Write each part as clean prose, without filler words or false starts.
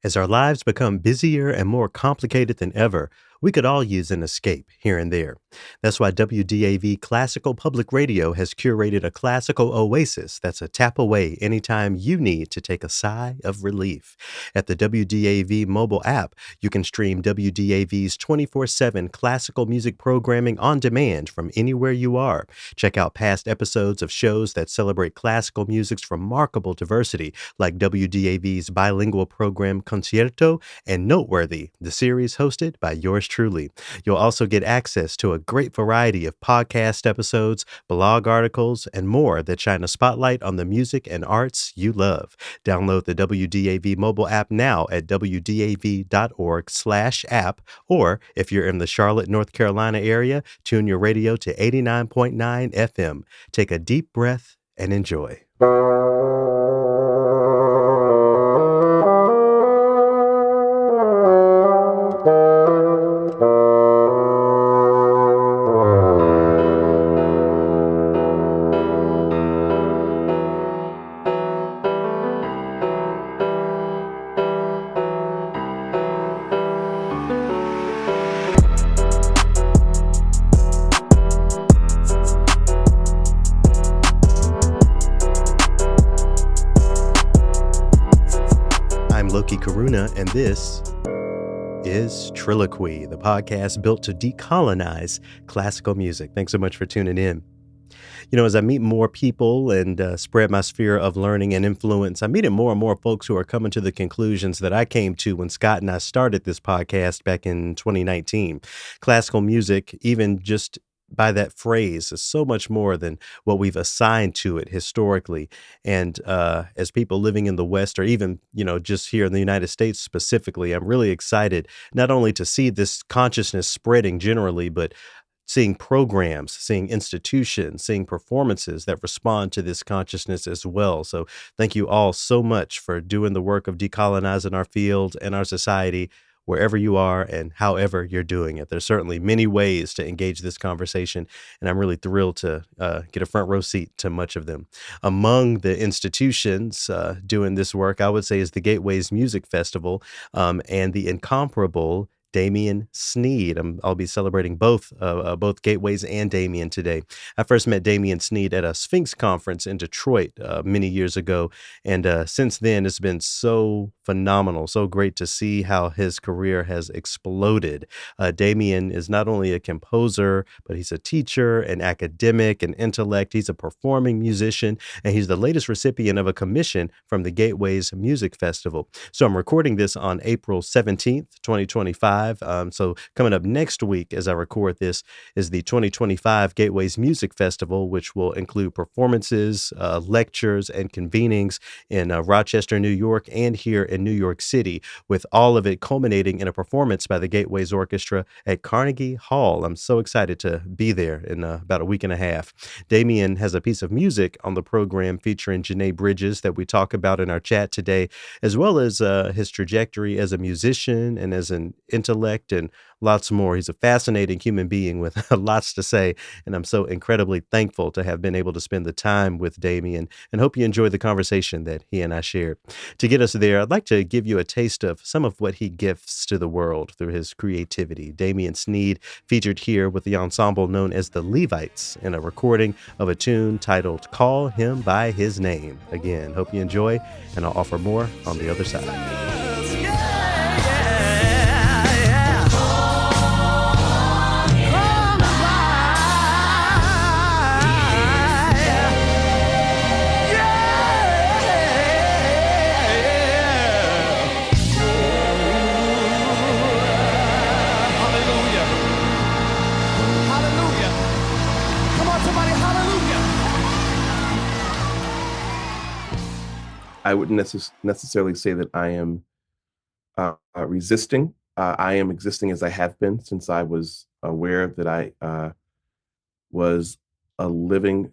As our lives become busier and more complicated than ever, we could all use an escape here and there. That's why WDAV Classical Public Radio has curated a classical oasis that's a tap away anytime you need to take a sigh of relief. At the WDAV mobile app, you can stream WDAV's 24/7 classical music programming on demand from anywhere you are. Check out past episodes of shows that celebrate classical music's remarkable diversity, like WDAV's bilingual program Concierto and Noteworthy, the series hosted by yours truly. You'll also get access to a great variety of podcast episodes, blog articles, and more that shine a spotlight on the music and arts you love. Download the WDAV mobile app now at wdav.org/app, or if you're in the Charlotte, North Carolina area, tune your radio to 89.9 FM. Take a deep breath and enjoy. I'm Loki Karuna, and this is TRILLOQUY, the podcast built to decolonize classical music. Thanks so much for tuning in. As I meet more people and spread my sphere of learning and influence, I'm meeting more and more folks who are coming to the conclusions that I came to when Scott and I started this podcast back in 2019. Classical music, even just by that phrase, is so much more than what we've assigned to it historically. And as people living in the West, or even, just here in the United States specifically, I'm really excited not only to see this consciousness spreading generally, but seeing programs, seeing institutions, seeing performances that respond to this consciousness as well. So thank you all so much for doing the work of decolonizing our field and our society wherever you are and however you're doing it. There's certainly many ways to engage this conversation, and I'm really thrilled to get a front row seat to much of them. Among the institutions doing this work, I would say, is the Gateways Music Festival and the incomparable Damien Sneed. I'll be celebrating both Gateways and Damien today. I first met Damien Sneed at a Sphinx conference in Detroit many years ago, and since then it's been so phenomenal, so great to see how his career has exploded. Damien is not only a composer, but he's a teacher, an academic, an intellect. He's a performing musician, and he's the latest recipient of a commission from the Gateways Music Festival. So I'm recording this on April 17th, 2025. So coming up next week as I record this is the 2025 Gateways Music Festival, which will include performances, lectures, and convenings in Rochester, New York, and here in New York City, with all of it culminating in a performance by the Gateways Orchestra at Carnegie Hall. I'm so excited to be there in about a week and a half. Damien has a piece of music on the program featuring Janae Bridges that we talk about in our chat today, as well as his trajectory as a musician and as an intellect and lots more. He's a fascinating human being with lots to say, and I'm so incredibly thankful to have been able to spend the time with Damien, and hope you enjoy the conversation that he and I shared. To get us there, I'd like to give you a taste of some of what he gifts to the world through his creativity. Damien Sneed featured here with the ensemble known as the Levites in a recording of a tune titled Call Him by His Name. Again, hope you enjoy, and I'll offer more on the other side. I wouldn't necessarily say that I am resisting. I am existing as I have been since I was aware that I was a living,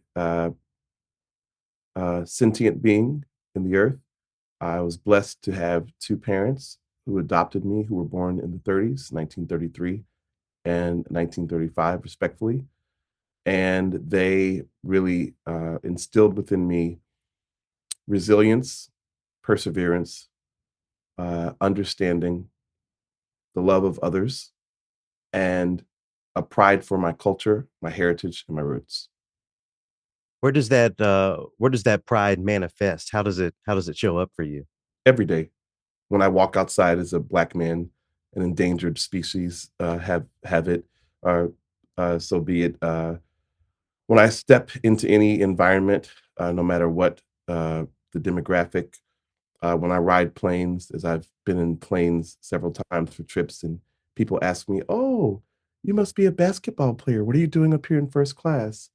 sentient being in the earth. I was blessed to have two parents who adopted me, who were born in the 30s, 1933 and 1935, respectfully. And they really instilled within me resilience, perseverance, understanding, the love of others, and a pride for my culture, my heritage, and my roots. where does that pride manifest? How does it show up for you? Every day, when I walk outside as a black man, an endangered species, have it, or so be it. When I step into any environment, no matter what the demographic, when I ride planes, as I've been in planes several times for trips, and people ask me, "Oh, you must be a basketball player. What are you doing up here in first class?"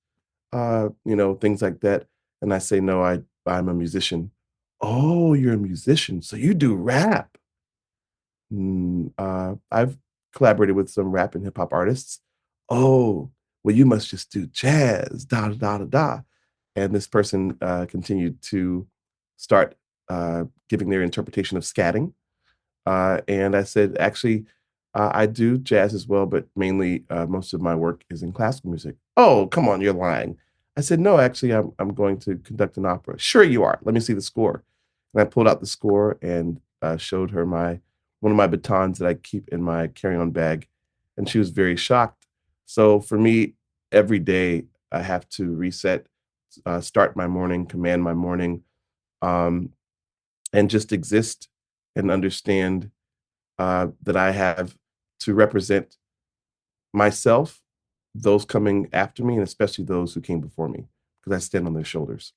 Things like that. And I say, "No, I'm a musician." "Oh, you're a musician, so you do rap." I've collaborated with some rap and hip hop artists. "Oh, well, you must just do jazz, da da da da da." And this person continued to start giving their interpretation of scatting. And I said, actually, I do jazz as well, but mainly most of my work is in classical music. "Oh, come on, you're lying." I said, "No, actually, I'm going to conduct an opera." "Sure, you are. Let me see the score." And I pulled out the score and showed her my one of my batons that I keep in my carry-on bag, and she was very shocked. So for me, every day I have to reset, start my morning, command my morning, um, and just exist and understand that I have to represent myself, those coming after me, and especially those who came before me, because I stand on their shoulders.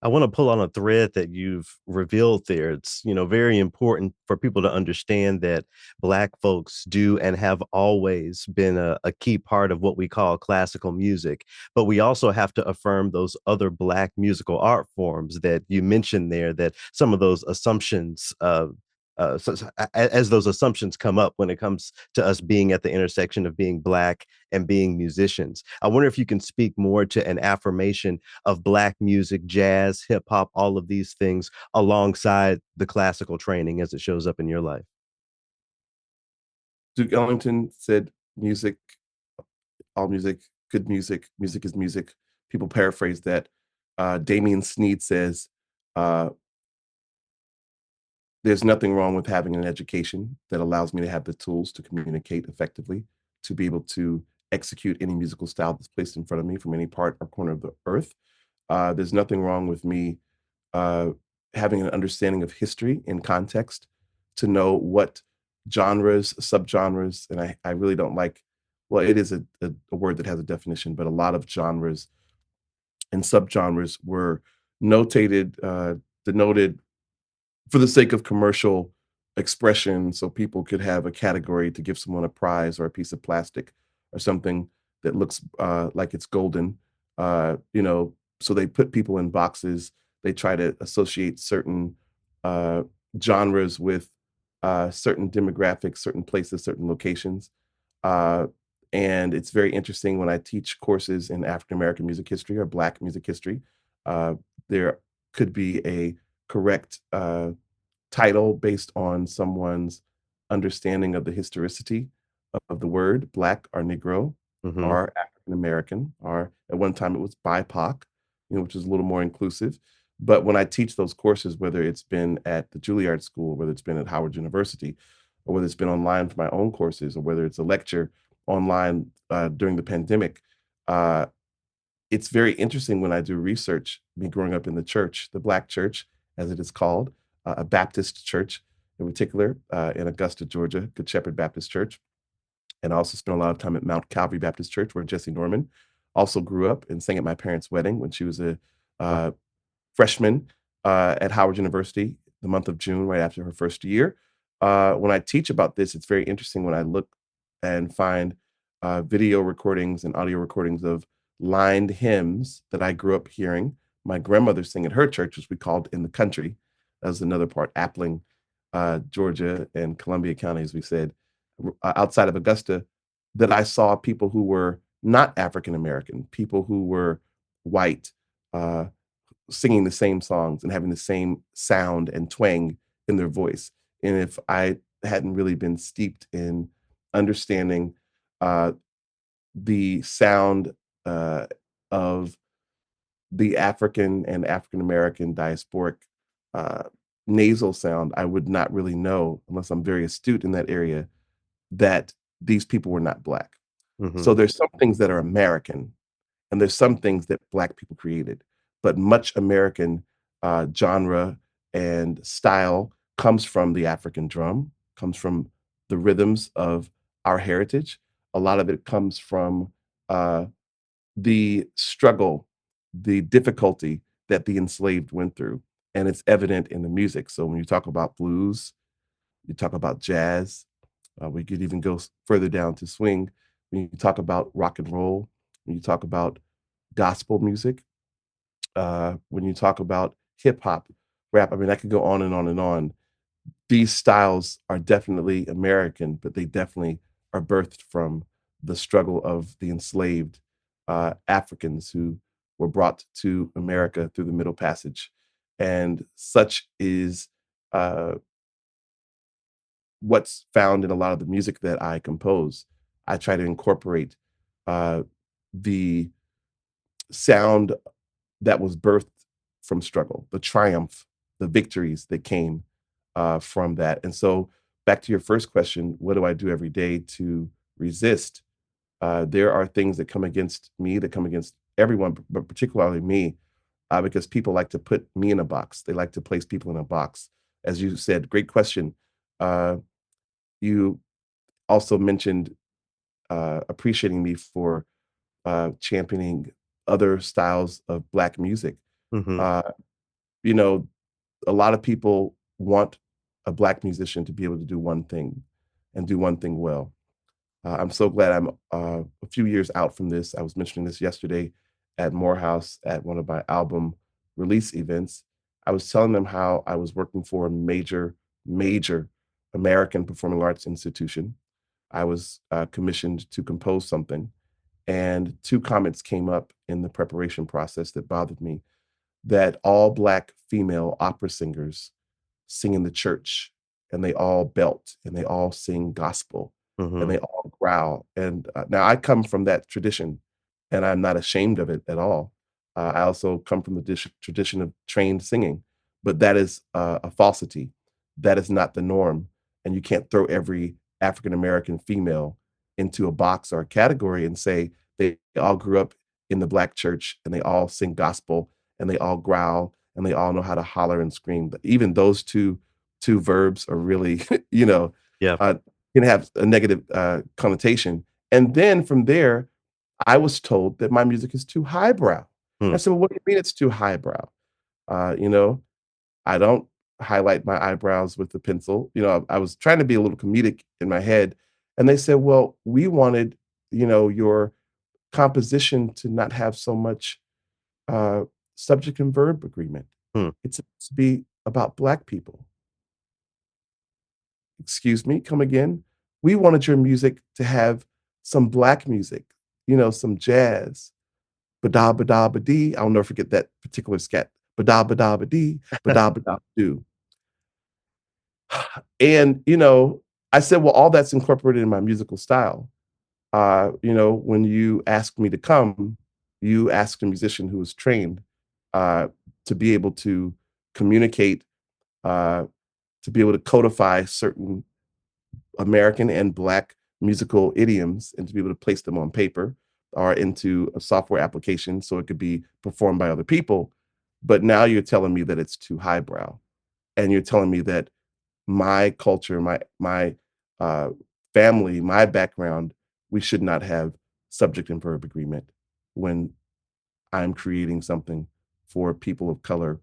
I want to pull on a thread that you've revealed there. It's, very important for people to understand that Black folks do and have always been a key part of what we call classical music. But we also have to affirm those other Black musical art forms that you mentioned there, that some of those assumptions as those assumptions come up when it comes to us being at the intersection of being Black and being musicians. I wonder if you can speak more to an affirmation of Black music, jazz, hip hop, all of these things alongside the classical training as it shows up in your life. Duke Ellington said, "Music, all music, good music, music is music." People paraphrase that. Damien Sneed says, uh, "There's nothing wrong with having an education that allows me to have the tools to communicate effectively, to be able to execute any musical style that's placed in front of me from any part or corner of the earth. There's nothing wrong with me uh, having an understanding of history and context to know what genres, subgenres, and I really don't like, well, it is a word that has a definition, but a lot of genres and subgenres were notated, denoted for the sake of commercial expression so people could have a category to give someone a prize or a piece of plastic or something that looks like it's golden. So they put people in boxes. They try to associate certain uh, genres with certain demographics, certain places, certain locations. uh, and it's very interesting when I teach courses in African American music history or Black music history. There could be a correct title based on someone's understanding of the historicity of the word Black or Negro Hmm. or African American, or at one time it was BIPOC, which is a little more inclusive. But when I teach those courses, whether it's been at the Juilliard School, whether it's been at Howard University, or whether it's been online for my own courses, or whether it's a lecture online during the pandemic, uh, it's very interesting when I do research, me growing up in the church, the Black church, as it is called, a Baptist church in particular, in Augusta, Georgia, Good Shepherd Baptist Church. And I also spent a lot of time at Mount Calvary Baptist Church, where Jesse Norman also grew up and sang at my parents' wedding when she was a uh, freshman at Howard University the month of June, right after her first year. When I teach about this, it's very interesting when I look and find video recordings and audio recordings of lined hymns that I grew up hearing my grandmother sing at her church, which we called In the Country. That was another part, Appling, Georgia, and Columbia County, as we said, outside of Augusta, that I saw people who were not African American, people who were white, uh, singing the same songs and having the same sound and twang in their voice. And if I hadn't really been steeped in understanding uh, the sound uh, of the African and African American diasporic uh, nasal sound, I would not really know, unless I'm very astute in that area, that these people were not Black. Mhm. So there's some things that are American, and there's some things that Black people created, but much American genre and style comes from the African drum, comes from the rhythms of our heritage. A lot of it comes from uh, the struggle, the difficulty that the enslaved went through, and it's evident in the music. So when you talk about blues, you talk about jazz, we could even go further down to swing. When you talk about rock and roll, when you talk about gospel music, when you talk about hip hop, rap, I mean, I could go on and on and on. These styles are definitely American, but they definitely are birthed from the struggle of the enslaved Africans who were brought to America through the Middle Passage. And such is uh, what's found in a lot of the music that I compose. I try to incorporate uh, the sound that was birthed from struggle, the triumph, the victories that came from that. And so, back to your first question, what do I do every day to resist? There are things that come against me, that come against everyone, but particularly me, because people like to put me in a box. They like to place people in a box. As you said, great question. Uh, you also mentioned appreciating me for championing other styles of Black music. Mhm. Uh, you know, a lot of people want a Black musician to be able to do one thing and do one thing well. I'm so glad I'm a few years out from this. I was mentioning this yesterday at Morehouse at one of my album release events. I was telling them how I was working for a major American performing arts institution. I was commissioned to compose something, and two comments came up in the preparation process that bothered me, that all Black female opera singers sing in the church, and they all belt and they all sing gospel and Mhm. they all growl. And now I come from that tradition, and I'm not ashamed of it at all. I also come from the tradition of trained singing, but that is a falsity. That is not the norm. And you can't throw every African American female into a box or a category and say they all grew up in the Black church and they all sing gospel and they all growl and they all know how to holler and scream. But even those two verbs are really, you know, Yeah. uh, can have a negative connotation. And then from there, I was told that my music is too highbrow. Hmm. I said, "Well, what do you mean it's too highbrow?" You know, I don't highlight my eyebrows with a pencil. You know, I was trying to be a little comedic in my head, and they said, "Well, we wanted, your composition to not have so much uh, subject and verb agreement. Hmm. It's supposed to be about Black people." Excuse me, come again? We wanted your music to have some Black music, some jazz. Ba-da ba-da ba-dee. I'll never forget that particular scat. Ba-da ba-da ba-dee, ba-da ba-da ba-doo. And, I said, well, all that's incorporated in my musical style. When you asked me to come, you asked a musician who was trained uh, to be able to communicate, uh, to be able to codify certain American and Black musical idioms and to be able to place them on paper or into a software application so it could be performed by other people. But now you're telling me that it's too highbrow, and you're telling me that my culture, my uh, family, my background, we should not have subject and verb agreement when I'm creating something for people of color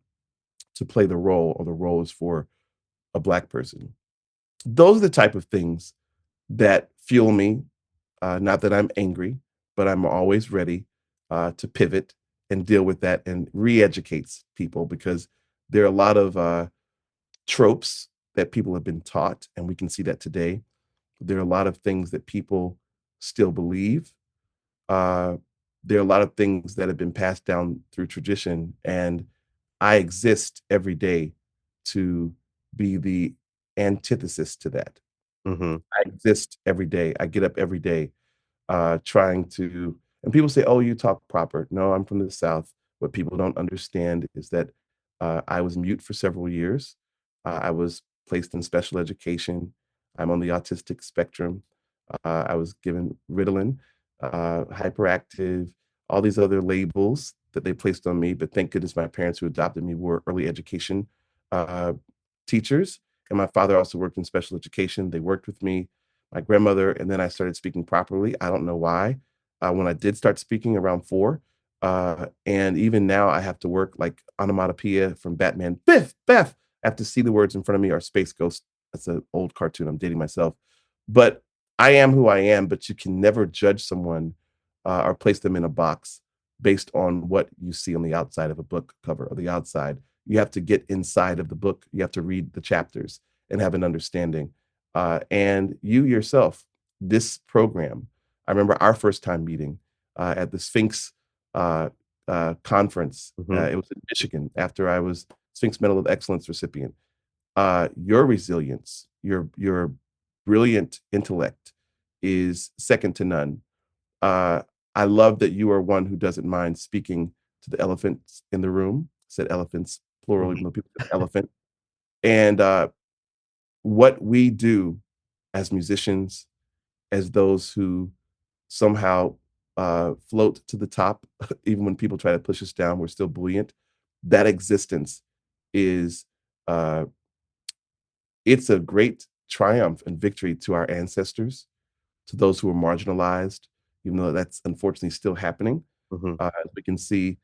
to play the role, or the role is for a Black person. Those are the type of things that fuel me. Not that I'm angry, but I'm always ready to pivot and deal with that and re-educate people, because there are a lot of tropes that people have been taught, and we can see that today. There are a lot of things that people still believe. Uh, there are a lot of things that have been passed down through tradition, and I exist every day to be the antithesis to that. Mhm. I exist every day. I get up every day trying to, and people say, "Oh, you talk proper." No, I'm from the South. What people don't understand is that I was mute for several years. I was placed in special education. I'm on the autistic spectrum. I was given Ritalin, hyperactive, all these other labels that they placed on me. But thank goodness my parents who adopted me were early education uh, teachers. And my father also worked in special education. They worked with me, my grandmother, and then I started speaking properly. I don't know why. When I did start speaking around 4, and even now I have to work like onomatopoeia from Batman. Biff, Beth. I have to see the words in front of me or Space Ghost. That's an old cartoon. I'm dating myself. But I am who I am, but you can never judge someone or place them in a box based on what you see on the outside of a book cover or the outside. You have to get inside of the book. You have to read the chapters and have an understanding. And you yourself, this program, I remember our first time meeting at the Sphinx uh, conference. Hmm. It was in Michigan after I was Sphinx Medal of Excellence recipient. Your resilience, your brilliant intellect is second to none. Uh, I love that you are one who doesn't mind speaking to the elephants in the room. I said elephants plural, even Hmm. though people said elephant. And what we do as musicians, as those who somehow float to the top, even when people try to push us down, we're still buoyant. That existence is uh, it's a great triumph and victory to our ancestors, to those who are marginalized, even though that's unfortunately still happening, Hmm. as we can see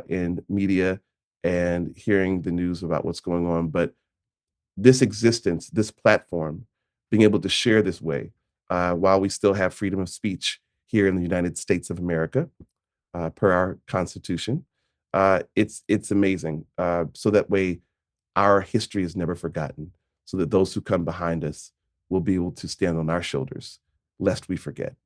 in media and hearing the news about what's going on. But this existence, this platform, being able to share this way, while we still have freedom of speech here in the United States of America, per our Constitution, it's amazing. So that way, our history is never forgotten, so that those who come behind us will be able to stand on our shoulders, lest we forget.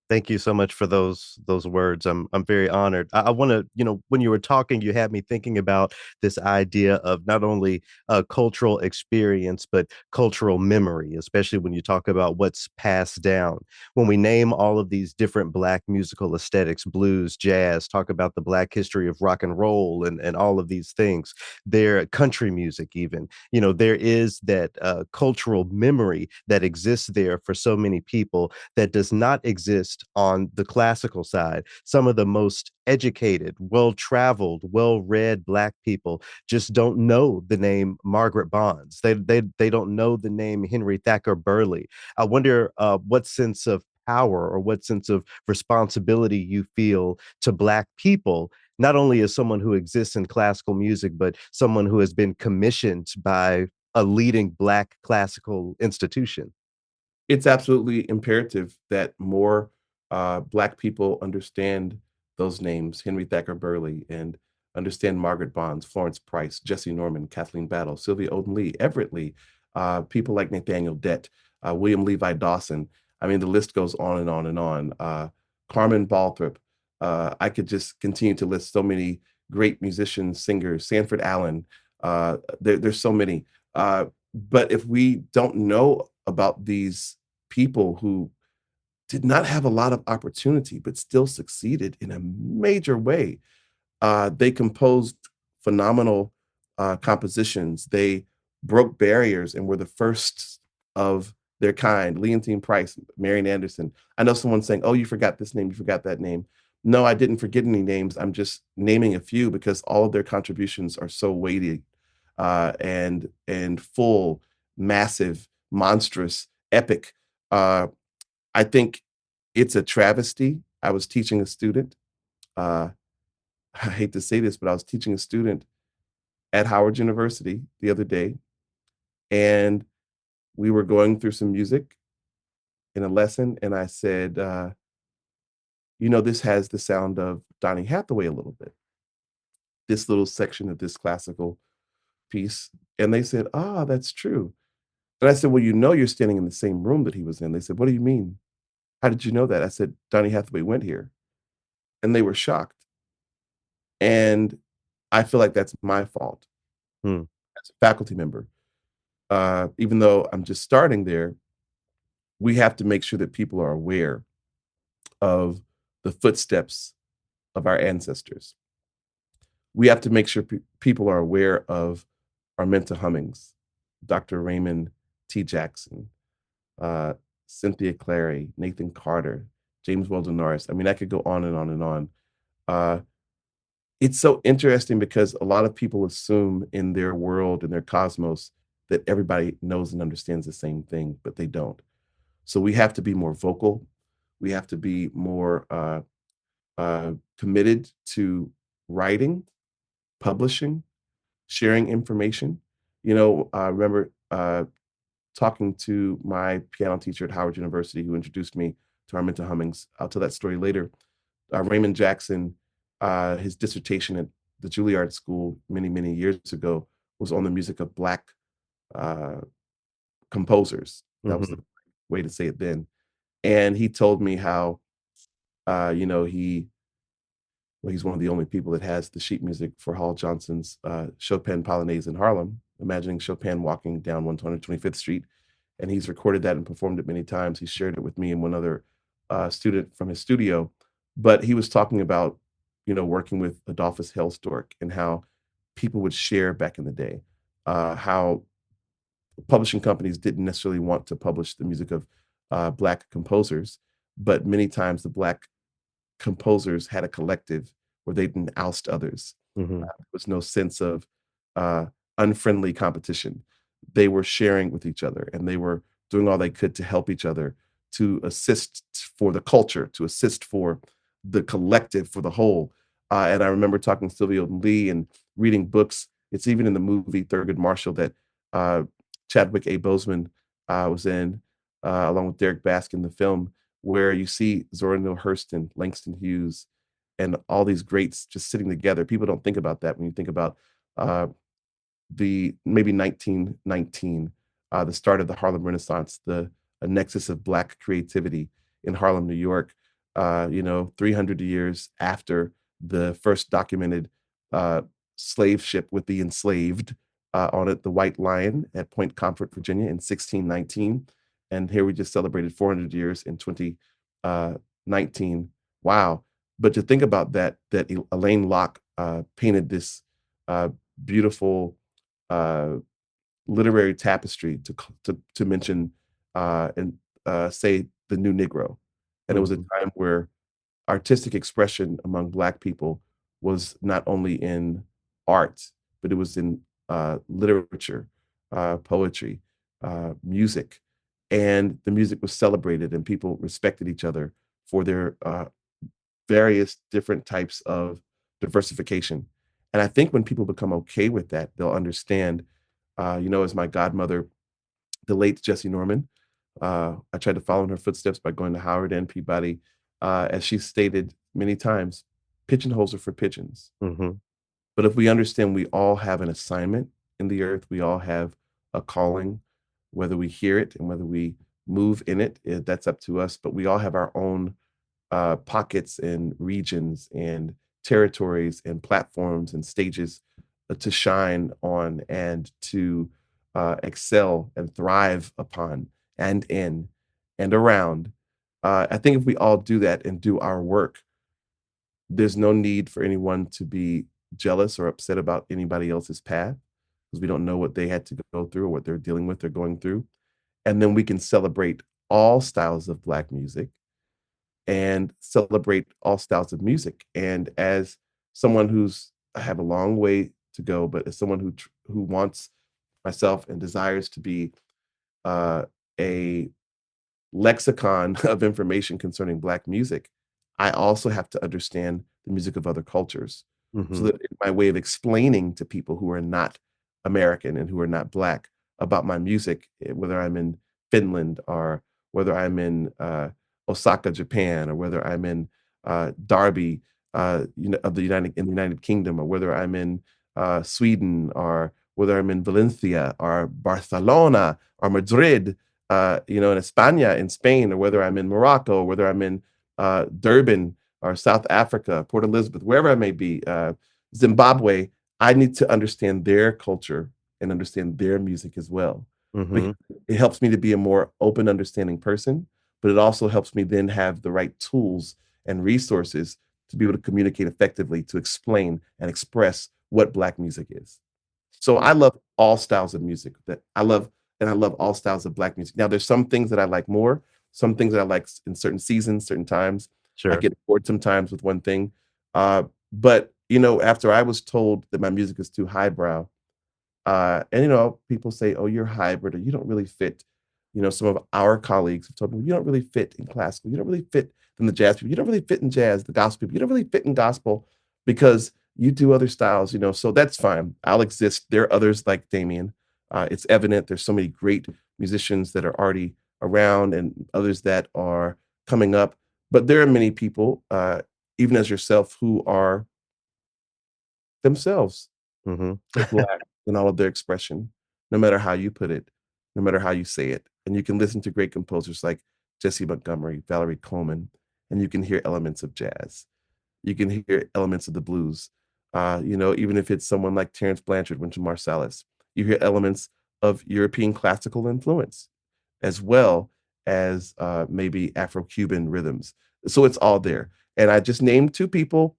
Thank you so much for those words. I'm very honored. I want to, when you were talking, you had me thinking about this idea of not only cultural experience but cultural memory, especially when you talk about what's passed down. When we name all of these different Black musical aesthetics, blues, jazz, talk about the Black history of rock and roll and all of these things, their country music, even, there is that cultural memory that exists there for so many people that does not exist on the classical side. Some of the most educated, well-traveled, well-read Black people just don't know the name Margaret Bonds. They don't know the name Henry Thacker Burley. I wonder what sense of power or what sense of responsibility you feel to Black people, not only as someone who exists in classical music, but someone who has been commissioned by a leading Black classical institution. It's absolutely imperative that more Black people understand those names, Henry Thacker Burley, and understand Margaret Bonds, Florence Price, Jesse Norman, Kathleen Battle, Sylvia Odin Lee, Everett Lee, people like Nathaniel Dett, William Levi Dawson. I mean, the list goes on and on and on. Carmen Balthrop. I could just continue to list so many great musicians, singers, Sanford Allen. There's so many. But if we don't know about these people who did not have a lot of opportunity, but still succeeded in a major way, they composed phenomenal compositions. They broke barriers and were the first of their kind. Leontine Price, Marian Anderson. I know someone's saying, "Oh, you forgot this name, you forgot that name." No, I didn't forget any names. I'm just naming a few because all of their contributions are so weighty and full, massive, monstrous, epic. Uh, I think it's a travesty. I was teaching a student. Uh, I hate to say this, but I was teaching a student at Howard University the other day, and we were going through some music in a lesson, and I said, this has the sound of Donny Hathaway a little bit, this little section of this classical piece. And they said, "Ah, that's true." And I said, "Well, you're standing in the same room that he was in." They said, "What do you mean? How did you know that?" I said, "Donny Hathaway went here." And they were shocked. And I feel like that's my fault Hmm. as a faculty member. Even though I'm just starting there, we have to make sure that people are aware of the footsteps of our ancestors. We have to make sure people are aware of Arminta Hummings, Dr. Raymond T. Jackson, uh, Cynthia Clary, Nathan Carter, James Weldon Norris. I mean, I could go on and on and on. Uh, it's so interesting because a lot of people assume in their world, in their cosmos, that everybody knows and understands the same thing, but they don't. So we have to be more vocal. We have to be more committed to writing, publishing, sharing information. I remember talking to my piano teacher at Howard University who introduced me to Arminta Hummings. I'll tell that story later. Raymond Jackson, his dissertation at the Juilliard School many, many years ago was on the music of Black uh, composers. That was the Mhm. way to say it then. And he told me how, he's one of the only people that has the sheet music for Hall Johnson's Chopin Polonaise in Harlem, imagining Chopin walking down 125th Street. And he's recorded that and performed it many times. He shared it with me and one other student from his studio. But he was talking about, working with Adolphus Hailstork and how people would share back in the day, how publishing companies didn't necessarily want to publish the music of Black composers, but many times the Black composers had a collective where they didn't oust others. Mhm. There was no sense of uh, unfriendly competition. They were sharing with each other and they were doing all they could to help each other, to assist for the culture, to assist for the collective, for the whole. And I remember talking to Sylvia Lee and reading books. It's even in the movie Thurgood Marshall that uh, Chadwick A. Boseman was in, along with Derek Baskin, the film, where you see Zora Neale Hurston, Langston Hughes, and all these greats just sitting together. People don't think about that when you think about uh, the maybe 1919, the start of the Harlem Renaissance, the a nexus of Black creativity in Harlem, New York. 300 years after the first documented uh, slave ship with the enslaved on it, the White Lion at Point Comfort, Virginia, in 1619, and here we just celebrated 400 years in 2019. Wow! But to think about that Elaine Locke painted this uh, beautiful uh, literary tapestry to mention and say the new Negro, and it was a Mhm. time where artistic expression among Black people was not only in art, but it was in literature, poetry, music, and the music was celebrated, and people respected each other for their various different types of diversification. And I think when people become okay with that, they'll understand. As my godmother, the late Jessie Norman, I tried to follow in her footsteps by going to Howard and Peabody. As she stated many times, pigeonholes are for pigeons. Mhm. But if we understand we all have an assignment in the earth, we all have a calling, whether we hear it and whether we move in it, that's up to us. But we all have our own pockets and regions and territories and platforms and stages to shine on and to excel and thrive upon and in and around. I think if we all do that and do our work, there's no need for anyone to be jealous or upset about anybody else's path because we don't know what they had to go through or what they're dealing with or going through. And then we can celebrate all styles of Black music and celebrate all styles of music. And as someone who's I have a long way to go, but as someone who wants myself and desires to be a lexicon of information concerning Black music, I also have to understand the music of other cultures. So Mhm. that my way of explaining to people who are not American and who are not Black about my music, whether I'm in Finland or whether I'm in Osaka, Japan, or whether I'm in Derby, of the United Kingdom, or whether I'm in Sweden, or whether I'm in Valencia, or Barcelona, or Madrid, in España, in Spain, or whether I'm in Morocco, or whether I'm in Durban, or South Africa, Port Elizabeth, wherever I may be, Zimbabwe, I need to understand their culture and understand their music as well. Because Mhm. it helps me to be a more open, understanding person, but it also helps me then have the right tools and resources to be able to communicate effectively, to explain and express what Black music is. So I love all styles of music that I love, and I love all styles of Black music. Now, there's some things that I like more, some things that I like in certain seasons, certain times. I Sure. get bored sometimes with one thing. But after I was told that my music is too highbrow, and people say, "Oh, you're hybrid, or you don't really fit." Some of our colleagues have told me, "You don't really fit in classical. You don't really fit in the jazz people. You don't really fit in jazz, the gospel people. You don't really fit in gospel because you do other styles." So that's fine. I'll exist. There are others like Damien. It's evident there's so many great musicians that are already around, and others that are coming up. But there are many people, even as yourself, who are themselves Hmm. Black in all of their expression, no matter how you put it, no matter how you say it. And you can listen to great composers like Jesse Montgomery, Valerie Coleman, and you can hear elements of jazz. You can hear elements of the blues. Even if it's someone like Terence Blanchard, Wynton Marsalis, you hear elements of European classical influence, as well as maybe Afro-Cuban rhythms. So it's all there. And I just named two people,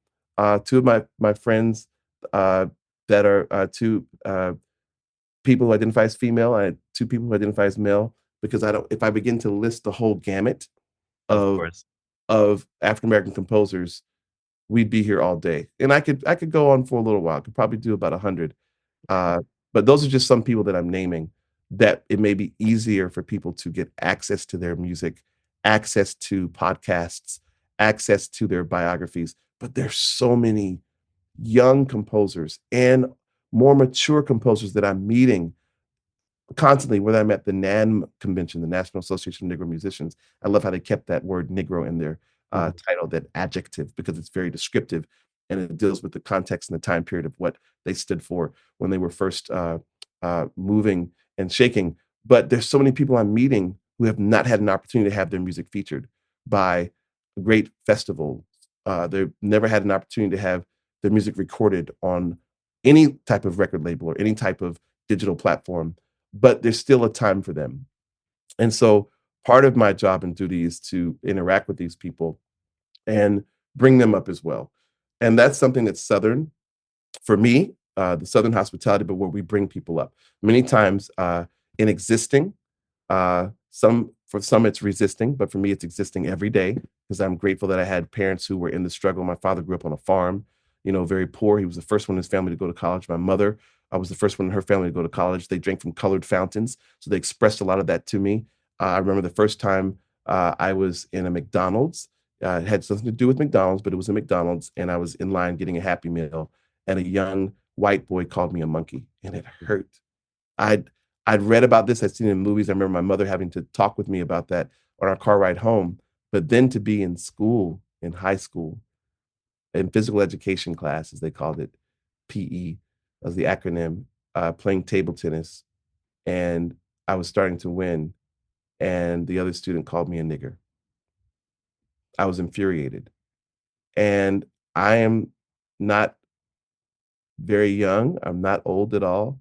two of my friends uh, that are two people who identify as female, and two people who identify as male, because I don't. If I begin to list the whole gamut Of of course. African American composers, we'd be here all day. And I could go on for a little while. I could probably do about 100. Uh, but those are just some people that I'm naming that it may be easier for people to get access to their music, access to podcasts, access to their biographies. But there's so many young composers and more mature composers that I'm meeting constantly, whether I'm at the NAM convention, the National Association of Negro Musicians. I love how they kept that word Negro in their Mhm. title, that adjective, because it's very descriptive and it deals with the context and the time period of what they stood for when they were first moving and shaking. But there's so many people I'm meeting who have not had an opportunity to have their music featured by a great festival. They've never had an opportunity to have their music recorded on any type of record label or any type of digital platform, but there's still a time for them. And so part of my job and duty is to interact with these people and bring them up as well. And that's something that's Southern for me, the Southern hospitality, but where we bring people up. Many times in existing, for some it's resisting, but for me it's existing every day because I'm grateful that I had parents who were in the struggle. My father grew up on a farm, very poor. He was the first one in his family to go to college. My mother, I was the first one in her family to go to college. They drank from colored fountains, so they expressed a lot of that to me. I remember the first time I was in a McDonald's. It had something to do with McDonald's, but it was a McDonald's, and I was in line getting a Happy Meal, and a young white boy called me a monkey, and it hurt. I'd I'd read about this, I'd seen it in movies. I remember my mother having to talk with me about that on our car ride home. But then to be in school, in high school, in physical education class, as they called it, PE, as the acronym, playing table tennis, and I was starting to win, and the other student called me a nigger. I was infuriated. And I am not very young. I'm not old at all.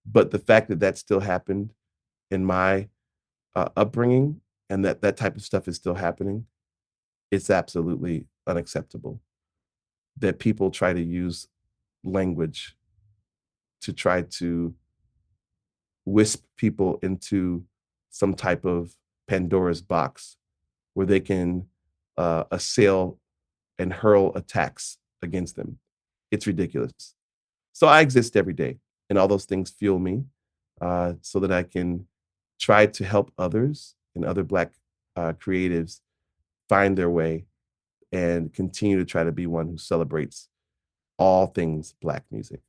But the fact that that still happened in my upbringing and that that type of stuff is still happening, it's absolutely unacceptable that people try to use language to try to wisp people into some type of Pandora's box where they can assail and hurl attacks against them. It's ridiculous. So I exist every day, and all those things fuel me so that I can try to help others and other Black creatives find their way and continue to try to be one who celebrates all things Black music.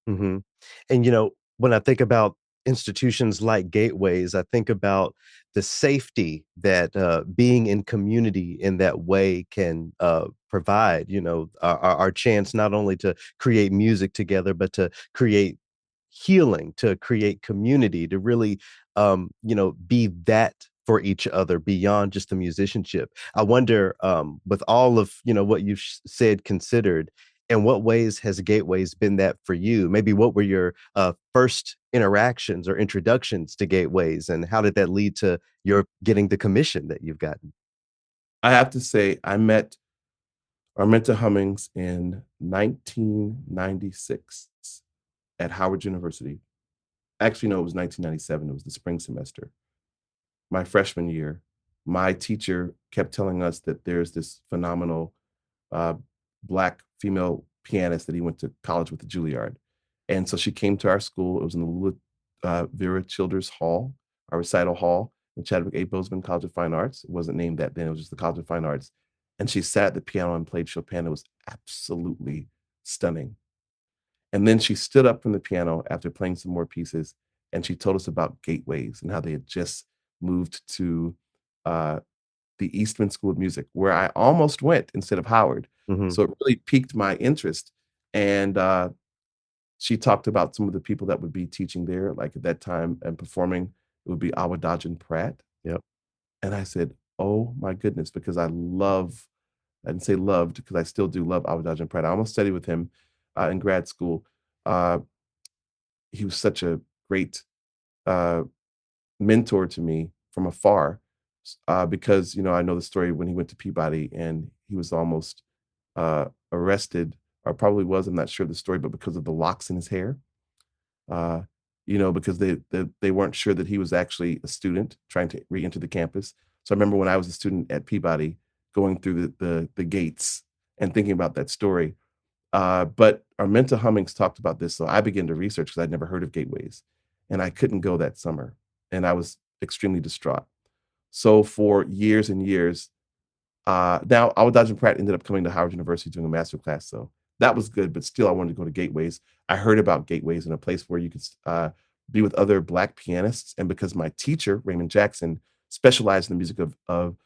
Mhm. And, when I think about institutions like Gateways, I think about the safety that, being in community in that way can, provide, our chance not only to create music together, but to create healing, to create community, to really, be that for each other beyond just the musicianship. I wonder, with all of, what you've said considered, in what ways has Gateways been that for you? Maybe what were your first interactions or introductions to Gateways, and how did that lead to your getting the commission that you've gotten? I have to say, I met Arminta Hummings in 1996 at Howard University. Actually, no, it was 1997. It was the spring semester. My freshman year, my teacher kept telling us that there's this phenomenal uh, black female pianist that he went to college with at Juilliard. And so she came to our school. It was in the Vera Childers Hall, our recital hall, in Chadwick A. Boseman College of Fine Arts. It wasn't named that then, it was just the College of Fine Arts. And she sat at the piano and played Chopin. It was absolutely stunning. And then she stood up from the piano after playing some more pieces, and she told us about Gateways and how they had just moved to uh, the Eastman School of Music, where I almost went instead of Howard. Hmm. So it really piqued my interest. And she talked about some of the people that would be teaching there, like at that time and performing. It would be Awadajan Pratt. Yep. And I said, oh my goodness, because I didn't say loved, because I still do love Awadajan Pratt. I almost studied with him in grad school. Uh, he was such a great uh, mentor to me from afar, because I know the story when he went to Peabody and he was almost arrested, or probably was. I'm not sure the story, but because of the locks in his hair, uh, because they weren't sure that he was actually a student trying to re-enter the campus. So I remember when I was a student at Peabody, going through the gates and thinking about that story. But Arminta Hummings talked about this, so I began to research because I'd never heard of Gateways, and I couldn't go that summer, and I was extremely distraught. So for years and years, now Awadajan Pratt ended up coming to Howard University doing a master class, so that was good. But still, I wanted to go to Gateways. I heard about Gateways in a place where you could be with other Black pianists, and because my teacher Raymond Jackson specialized in the music of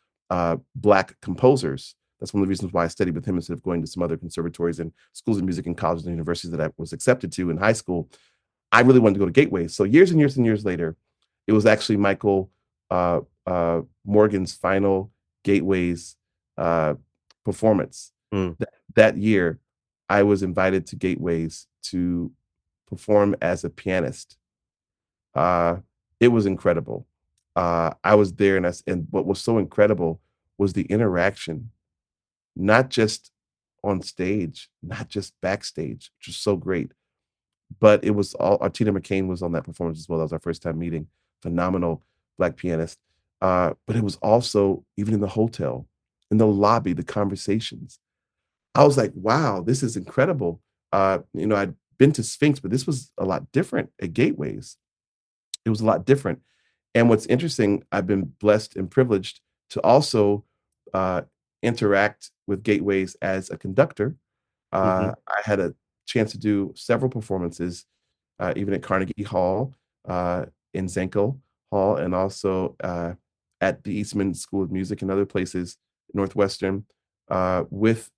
Black composers, that's one of the reasons why I studied with him instead of going to some other conservatories and schools of music and colleges and universities that I was accepted to in high school. I really wanted to go to Gateways. So years and years and years later, it was actually Michael Morgan's final Gateways uh, performance. Mm. That year, I was invited to Gateways to perform as a pianist. Uh, it was incredible. I was there, and what was so incredible was the interaction, not just on stage, not just backstage, which was so great, but it was all. Artina McCain was on that performance as well. That was our first time meeting. Phenomenal Black pianist. But it was also even in the hotel, in the lobby, the conversations. I was like, wow, this is incredible. I'd been to Sphinx, but this was a lot different at Gateways. It was a lot different. And what's interesting, I've been blessed and privileged to also uh, interact with Gateways as a conductor. Hmm. I had a chance to do several performances, even at Carnegie Hall, in Zenkel Hall, and also at the Eastman School of Music and other places, Northwestern, with,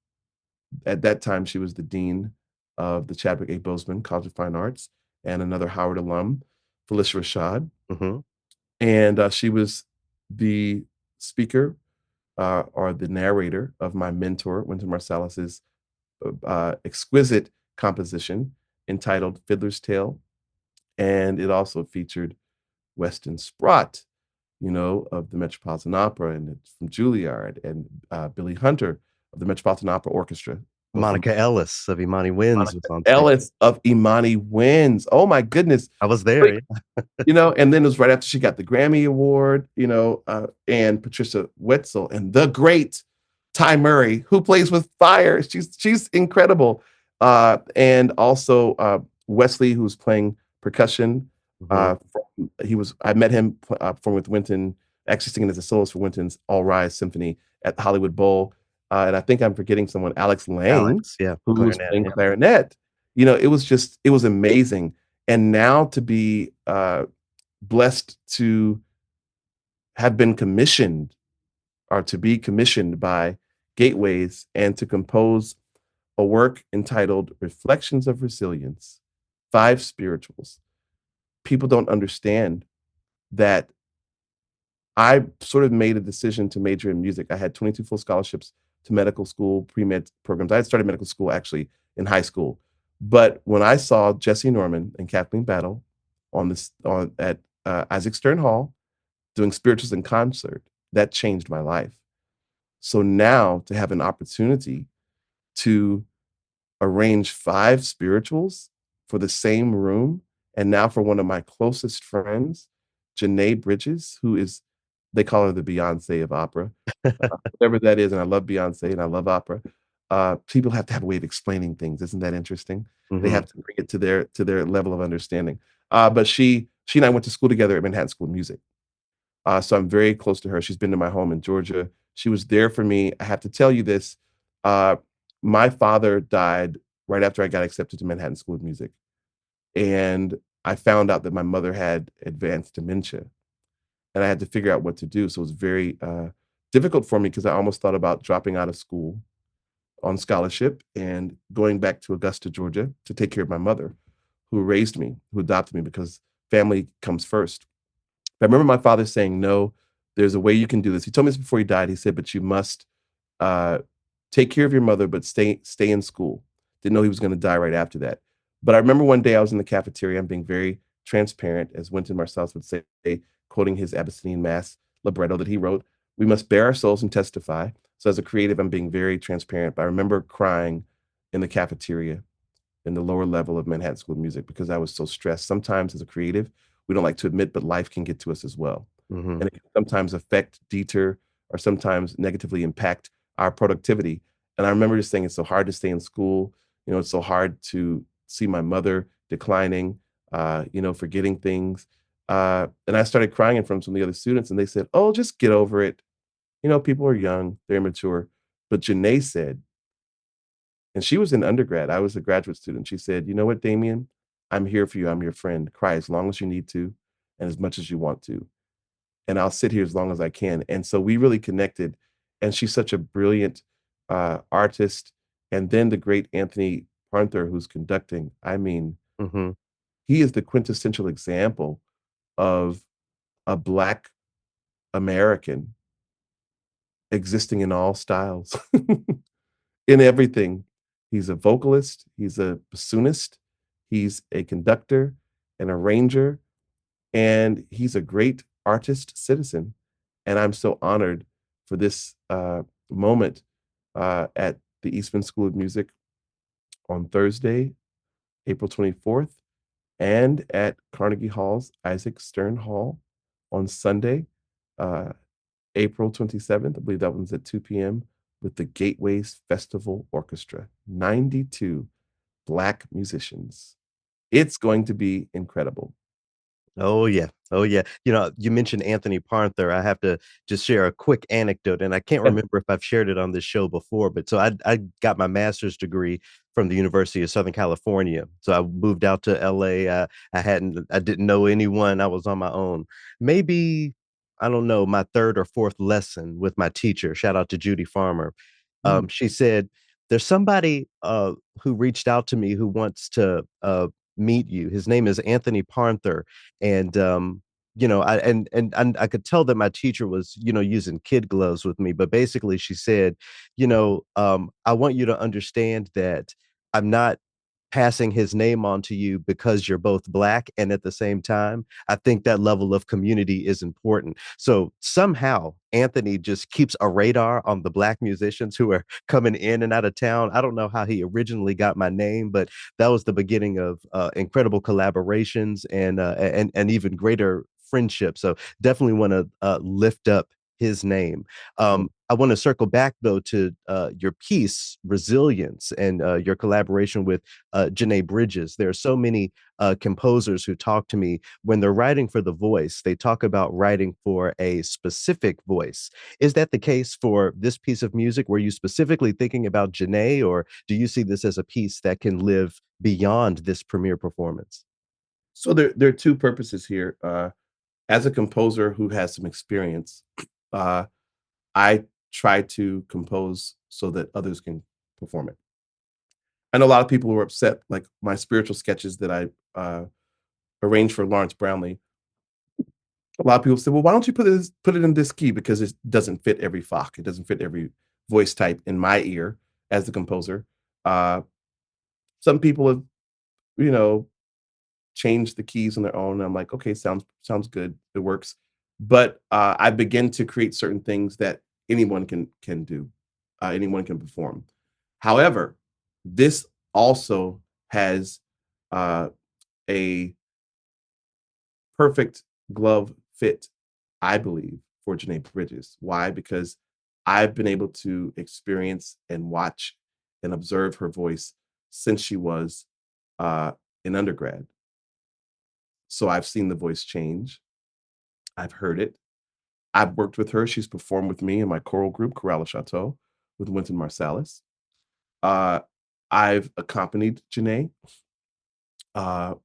at that time, she was the dean of the Chadwick A. Boseman College of Fine Arts, and another Howard alum, Felicia Rashad. Hmm. And she was the speaker or the narrator of my mentor, Wynton Marsalis's exquisite composition entitled Fiddler's Tale. And it also featured Weston Sprott, of the Metropolitan Opera, and it's from Juilliard, and Billy Hunter of the Metropolitan Opera Orchestra, both from Monica Ellis of Imani Winds was Monica on stage. Ellis of Imani Winds. Oh my goodness. I was there. Yeah. And then it was right after she got the Grammy Award, and Patricia Wetzel and the great Ty Murray, who plays with fire. She's incredible. And also Wesley, who's playing percussion. Hmm. I met him from with Wynton, actually singing as a soloist for Wynton's All Rise Symphony at the Hollywood Bowl. And I think I'm forgetting someone, Alex Lang, Alex, yeah, who was clarinet. playing Yeah. clarinet. It was amazing. And now to be blessed to have been commissioned, or to be commissioned by Gateways, and to compose a work entitled Reflections of Resilience, Five Spirituals. People don't understand that I sort of made a decision to major in music. I had 22 full scholarships to medical school, pre-med programs. I had started medical school actually in high school. But when I saw Jesse Norman and Kathleen Battle at Isaac Stern Hall doing spirituals in concert, that changed my life. So now to have an opportunity to arrange five spirituals for the same room And now for one of my closest friends, Janae Bridges, who is, they call her the Beyonce of opera, whatever that is. And I love Beyonce and I love opera. People have to have a way of explaining things. Isn't that interesting? They Hmm. have to bring it to their level of understanding. But she and I went to school together at Manhattan School of Music. So I'm very close to her. She's been to my home in Georgia. She was there for me. I have to tell you this. Uh, my father died right after I got accepted to Manhattan School of Music. And I found out that my mother had advanced dementia and I had to figure out what to do. So it was very difficult for me because I almost thought about dropping out of school on scholarship and going back to Augusta, Georgia to take care of my mother who raised me, who adopted me because family comes first. I remember my father saying, "No, there's a way you can do this." He told me this before he died. He said, "But you must uh, take care of your mother, but stay in school." Didn't know he was going to die right after that. But I remember one day I was in the cafeteria. I'm being very transparent, as Wynton Marsalis would say, quoting his Abyssinian Mass libretto that he wrote. We must bare our souls and testify. So as a creative, I'm being very transparent. But I remember crying in the cafeteria in the lower level of Manhattan School of Music because I was so stressed. Sometimes as a creative, we don't like to admit, but life can get to us as well. Hmm. And it can sometimes affect, deter, or sometimes negatively impact our productivity. And I remember just saying it's so hard to stay in school. You know, it's so hard to see my mother declining, forgetting things. And I started crying in front of some of the other students, and they said, "Oh, just get over it. You know, people are young, they're immature." But Janae said, and she was in undergrad. I was a graduate student. She said, "You know what, Damien? I'm here for you. I'm your friend. Cry as long as you need to and as much as you want to. And I'll sit here as long as I can." And so we really connected. And she's such a brilliant artist. And then the great Anthony Parnther, who's conducting. I mean, Hmm. he is the quintessential example of a Black American existing in all styles, in everything. He's a vocalist, he's a bassoonist, he's a conductor, an arranger, and he's a great artist citizen. And I'm so honored for this moment at the Eastman School of Music on Thursday, April 24th, and at Carnegie Hall's Isaac Stern Hall on Sunday, uh, April 27th. I believe that one's at 2 p.m. with the Gateways Festival Orchestra. 92 Black musicians. It's going to be incredible. Oh yeah. Oh yeah. You mentioned Anthony Parnther. I have to just share a quick anecdote, and I can't remember if I've shared it on this show before, but so I got my master's degree from the University of Southern California. So I moved out to LA. I didn't know anyone. I was on my own. Maybe I don't know, my third or fourth lesson with my teacher. Shout out to Judy Farmer. Mm. She said, "There's somebody who reached out to me who wants to meet you. His name is Anthony Parnther." And I could tell that my teacher was using kid gloves with me, but basically she said, I want you to understand that I'm not passing his name on to you because you're both Black, and at the same time I think that level of community is important. So somehow Anthony just keeps a radar on the Black musicians who are coming in and out of town. I don't know how he originally got my name, but that was the beginning of incredible collaborations and even greater friendship. So definitely want to lift up his name. Mm. I want to circle back though to your piece, Resilience, and your collaboration with Janae Bridges. There are so many composers who talk to me when they're writing for the voice. They talk about writing for a specific voice. Is that the case for this piece of music? Were you specifically thinking about Janae, or do you see this as a piece that can live beyond this premiere performance? So there are two purposes here. As a composer who has some experience, uh, I try to compose so that others can perform it. I know a lot of people were upset, like my spiritual sketches that I arranged for Lawrence Brownlee. A lot of people said, "Well, why don't you put it in this key because it doesn't fit every Fock, it doesn't fit every voice type in my ear as the composer." Uh, some people have, you know, changed the keys on their own. And I'm like, okay, sounds good, it works. But I begin to create certain things that anyone can do, anyone can perform. However, this also has uh, a perfect glove fit, I believe, for Janae Bridges. Why? Because I've been able to experience and watch and observe her voice since she was uh, in undergrad. So I've seen the voice change. I've heard it. I've worked with her. She's performed with me in my choral group, Chorale Chateau, with Wynton Marsalis. Uh, I've accompanied Janae.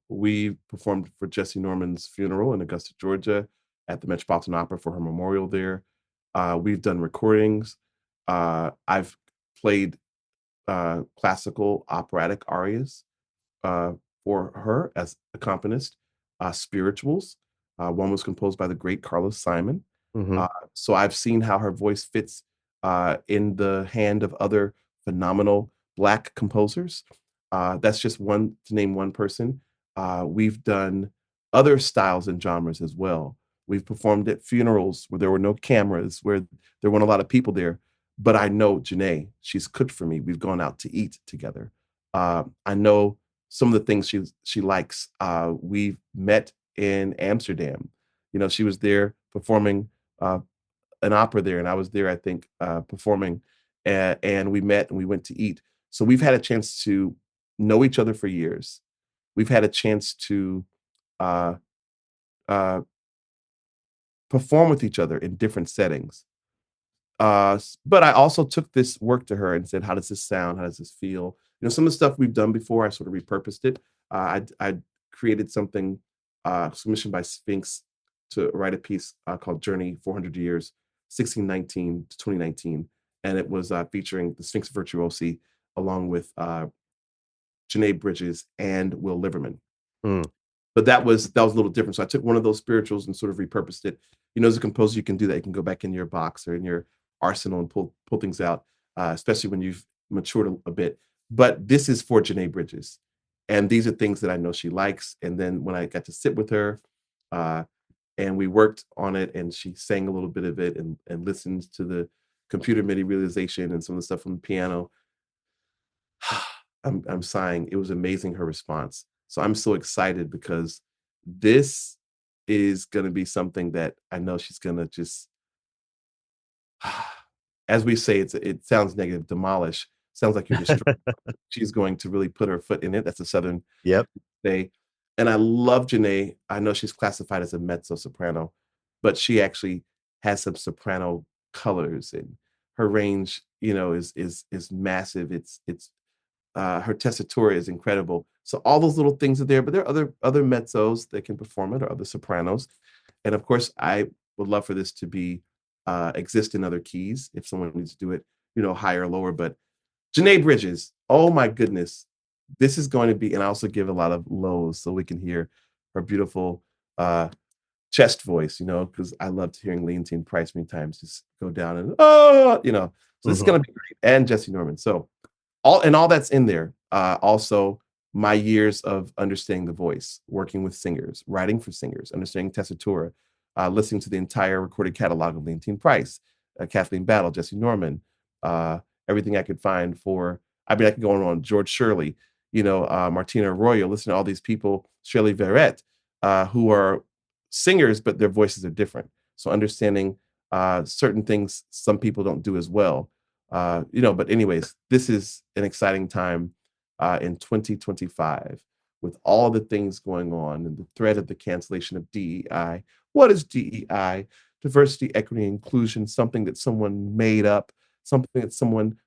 We performed for Jesse Norman's funeral in Augusta, Georgia, at the Metropolitan Opera for her memorial there. We've done recordings. I've played classical operatic arias uh, for her as accompanist, spirituals. One was composed by the great Carlos Simon. Hmm. Uh, so I've seen how her voice fits in the hand of other phenomenal Black composers. That's just one to name one person. We've done other styles and genres as well. We've performed at funerals where there were no cameras, where there weren't a lot of people there. But I know Janae, she's cooked for me. We've gone out to eat together. I know some of the things she likes. We've met in Amsterdam. You know, she was there performing uh, an opera there, and I was there, I think, performing, and we met and we went to eat. So we've had a chance to know each other for years. We've had a chance to uh, uh, perform with each other in different settings. But I also took this work to her and said, "How does this sound? How does this feel?" You know, some of the stuff we've done before, I sort of repurposed it. I created something commissioned by Sphinx to write a piece called "Journey 400 Years, 1619 to 2019," and it was featuring the Sphinx virtuosi along with Janae Bridges and Will Liverman. Mm. But that was a little different. So I took one of those spirituals and sort of repurposed it. You know, as a composer, you can do that. You can go back in your box or in your arsenal and pull things out, especially when you've matured a bit. But this is for Janae Bridges, and these are things that I know she likes. And then when I got to sit with her, uh, and we worked on it, and she sang a little bit of it and listened to the computer MIDI realization and some of the stuff from the piano. I'm sighing. It was amazing her response. So I'm so excited because this is going to be something that I know she's going to just, as we say, it sounds negative, demolish. Sounds like you're destroying. She's going to really put her foot in it. That's a Southern Yep. say. And I love Janae. I know she's classified as a mezzo soprano, but she actually has some soprano colors, and her range, you know, is massive. It's her tessitura is incredible. So all those little things are there, but there are other mezzos that can perform it or other sopranos. And of course, I would love for this to be exist in other keys if someone needs to do it, you know, higher or lower. But Janae Bridges, oh my goodness, this is going to be, and I also give a lot of lows so we can hear her beautiful chest voice, you know, because I loved hearing Leontine Price many times just go down and oh, you know. So this is Hmm. going to be great, and Jesse Norman. So all that's in there. Also, my years of understanding the voice, working with singers, writing for singers, understanding tessitura, listening to the entire recorded catalog of Leontine Price, Kathleen Battle, Jesse Norman, uh, everything I could find for. I mean, I could go on George Shirley, you know, Martina Arroyo. Listen to all these people, Shirley Verrett, who are singers, but their voices are different. So understanding certain things some people don't do as well, you know, but anyways, this is an exciting time in 2025 with all the things going on and the threat of the cancellation of DEI. What is DEI? Diversity, equity, inclusion, something that someone made up, something that someone,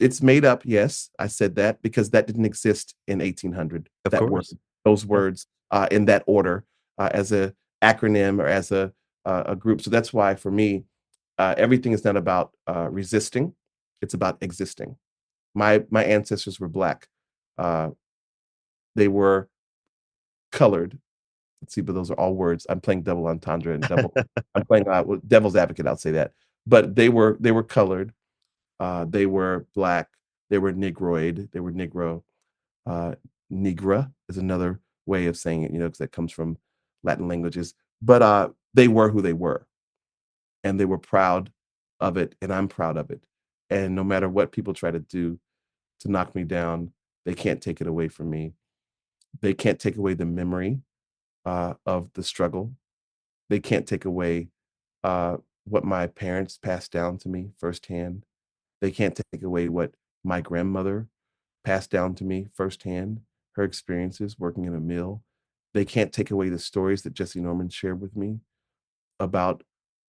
it's made up. Yes, I said that because that didn't exist in 1800, Of that word, course. those Yep. words in that order as a acronym or as a group. So that's why for me, everything is not about resisting, it's about existing. My ancestors were Black. Uh, they were colored. Let's see, but those are all words. I'm playing double entendre and double. I'm playing devil's advocate. I'll say that. But they were colored. They were Black. They were Negroid. They were Negro. Uh, Negra is another way of saying it. You know, because that comes from Latin languages. But they were who they were, and they were proud of it, and I'm proud of it. And no matter what people try to do to knock me down, they can't take it away from me. They can't take away the memory. of the struggle. They can't take away uh, what my parents passed down to me firsthand. They can't take away what my grandmother passed down to me firsthand, her experiences working in a mill. They can't take away the stories that Jesse Norman shared with me about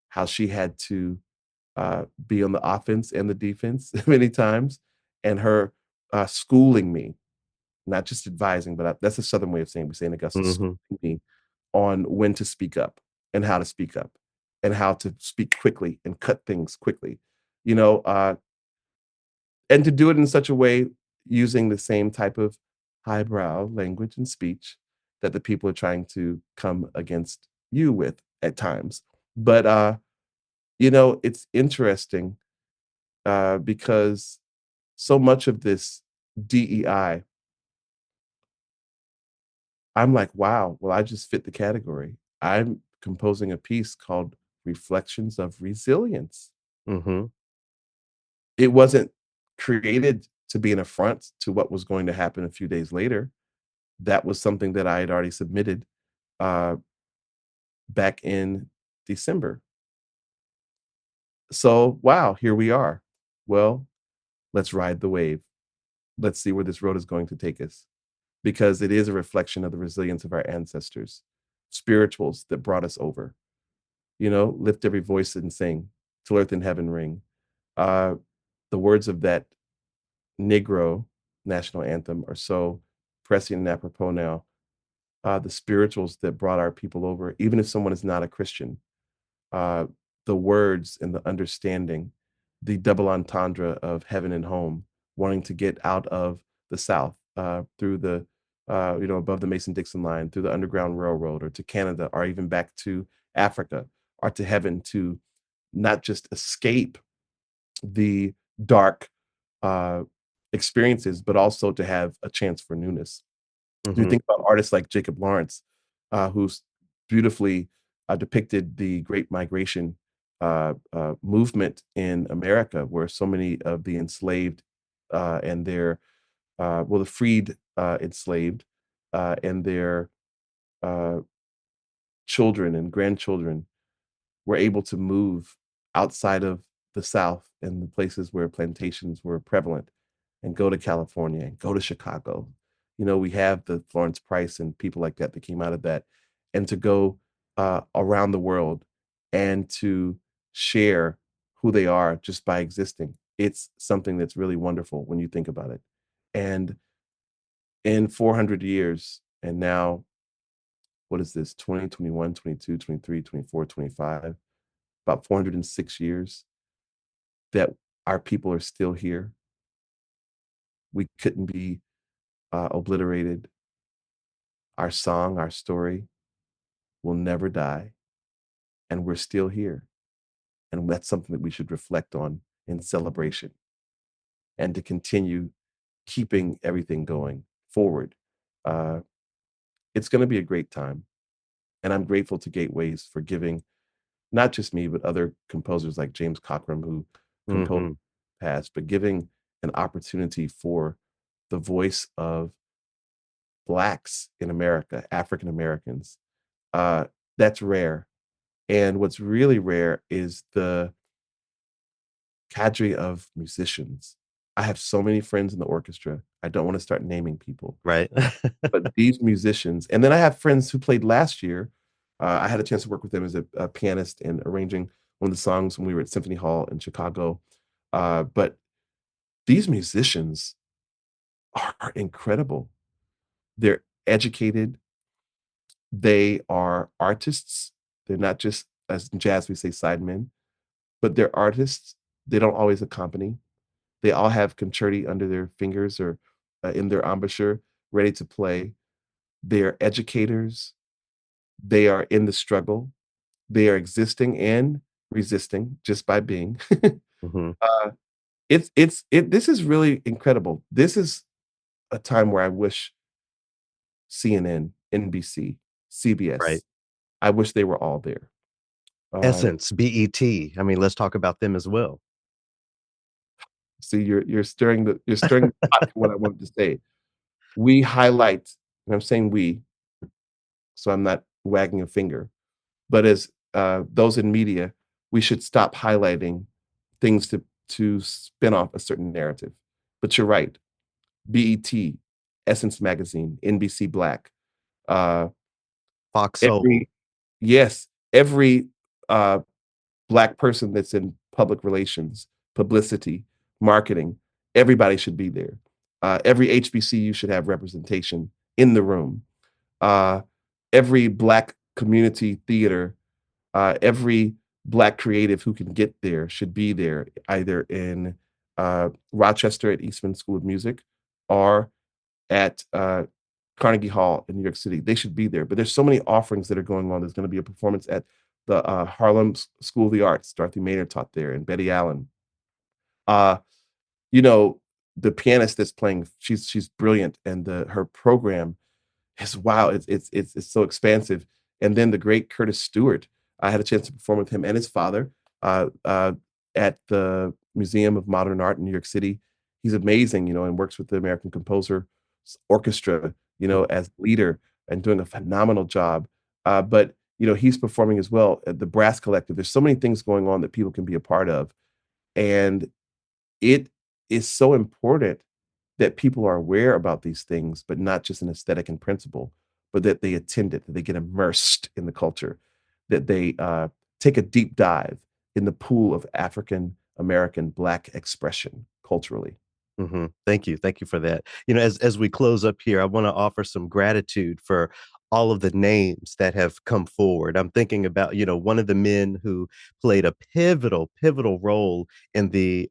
how she had to be on the offense and the defense many times, and her schooling me, not just advising, but that's a Southern way of saying we say in Augusta, schooling Mhm. me on when to speak up and how to speak up and how to speak quickly and cut things quickly, you know, and to do it in such a way using the same type of highbrow language and speech that the people are trying to come against you with at times. But it's interesting because so much of this DEI, I'm like, wow, well, I just fit the category. I'm composing a piece called Reflections of Resilience. Mhm. It wasn't created to be an affront to what was going to happen a few days later. That was something that I had already submitted uh, back in December. So, wow, here we are. Well, let's ride the wave. Let's see where this road is going to take us because it is a reflection of the resilience of our ancestors, spirituals that brought us over. Lift every voice and sing till earth and heaven ring. Uh, the words of that Negro national anthem are so pressing and apropos now. The spirituals that brought our people over, even if someone is not a Christian, uh, the words and the understanding, the double entendre of heaven and home, wanting to get out of the South through above the Mason Dixon line, through the Underground Railroad, or to Canada, or even back to Africa, or to heaven to not just escape the dark uh, experiences, but also to have a chance for newness. You Mhm. think about artists like Jacob Lawrence, who's beautifully depicted the Great Migration movement in America, where so many of the enslaved and their, the freed enslaved and their uh, children and grandchildren were able to move outside of the South and the places where plantations were prevalent and go to California and go to Chicago. We have the Florence Price and people like that that came out of that, and to go around the world and to share who they are just by existing. It's something that's really wonderful when you think about it. And in 400 years, and now, what is this, 20, 21, 22, 23, 24, 25, about 406 years that our people are still here. We couldn't be obliterated. Our song, our story will never die, and we're still here. And that's something that we should reflect on in celebration and to continue keeping everything going forward. Uh, it's going to be a great time. And I'm grateful to Gateways for giving not just me, but other composers like James Cockram, who composed Mhm. past, but giving an opportunity for the voice of Blacks in America, African Americans. Uh, that's rare. And what's really rare is the cadre of musicians. I have so many friends in the orchestra. I don't want to start naming people, Right. but these musicians, and then I have friends who played last year. I had a chance to work with them as a pianist and arranging one of the songs when we were at Symphony Hall in Chicago. But these musicians are incredible. They're educated. They are artists. They're not just, as in jazz we say, sidemen, but they're artists. They don't always accompany. They all have concerti under their fingers or in their embouchure, ready to play. They are educators. They are in the struggle. They are existing and resisting just by being. Mhm. uh, this is really incredible. This is a time where I wish CNN, NBC, Right. CBS, I wish they were all there. Uh, Essence, BET. I mean, let's talk about them as well. See, you're stirring the pot for what I wanted to say. We highlight, and I'm saying we, so I'm not wagging a finger. But as those in media, we should stop highlighting things to spin off a certain narrative. But you're right. BET, Essence Magazine, NBC Black, uh, Fox Soul. every yes, every uh, Black person that's in public relations, publicity, marketing, everybody should be there. Every HBCU should have representation in the room. Uh, every Black community theater, every Black creative who can get there should be there, either in Rochester at Eastman School of Music or at Carnegie Hall in New York City. They should be there. But there's so many offerings that are going on. There's going to be a performance at the Harlem School of the Arts. Dorothy Maynard taught there, and Betty Allen. Uh, you know, the pianist that's playing, she's brilliant, and her program is wow. It's so expansive. And then the great Curtis Stewart. I had a chance to perform with him and his father uh, uh, at the Museum of Modern Art in New York City. He's amazing, and works with the American Composer Orchestra, as leader and doing a phenomenal job. But he's performing as well at the Brass Collective. There's so many things going on that people can be a part of, and it is so important that people are aware about these things, but not just an aesthetic and principle, but that they attend it, that they get immersed in the culture, that they take a deep dive in the pool of African American Black expression culturally. Thank you. Thank you for that. As we close up here, I want to offer some gratitude for all of the names that have come forward. I'm thinking about, one of the men who played a pivotal role in the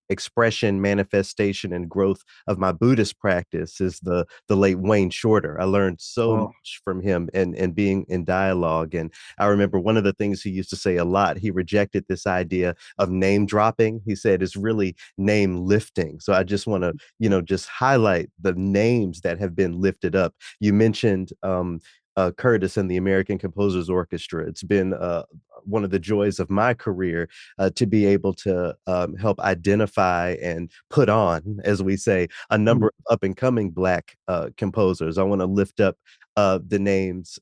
expression, manifestation, and growth of my Buddhist practice is the late Wayne Shorter. I learned so Oh, much from him and being in dialogue. And I remember one of the things he used to say a lot, he rejected this idea of name dropping. He said it's really name lifting. So I just want to, just highlight the names that have been lifted up. You mentioned Curtis and the American Composers Orchestra. It's been one of the joys of my career to be able to help identify and put on, as we say, a number mm, of up and coming Black composers. I want to lift up the names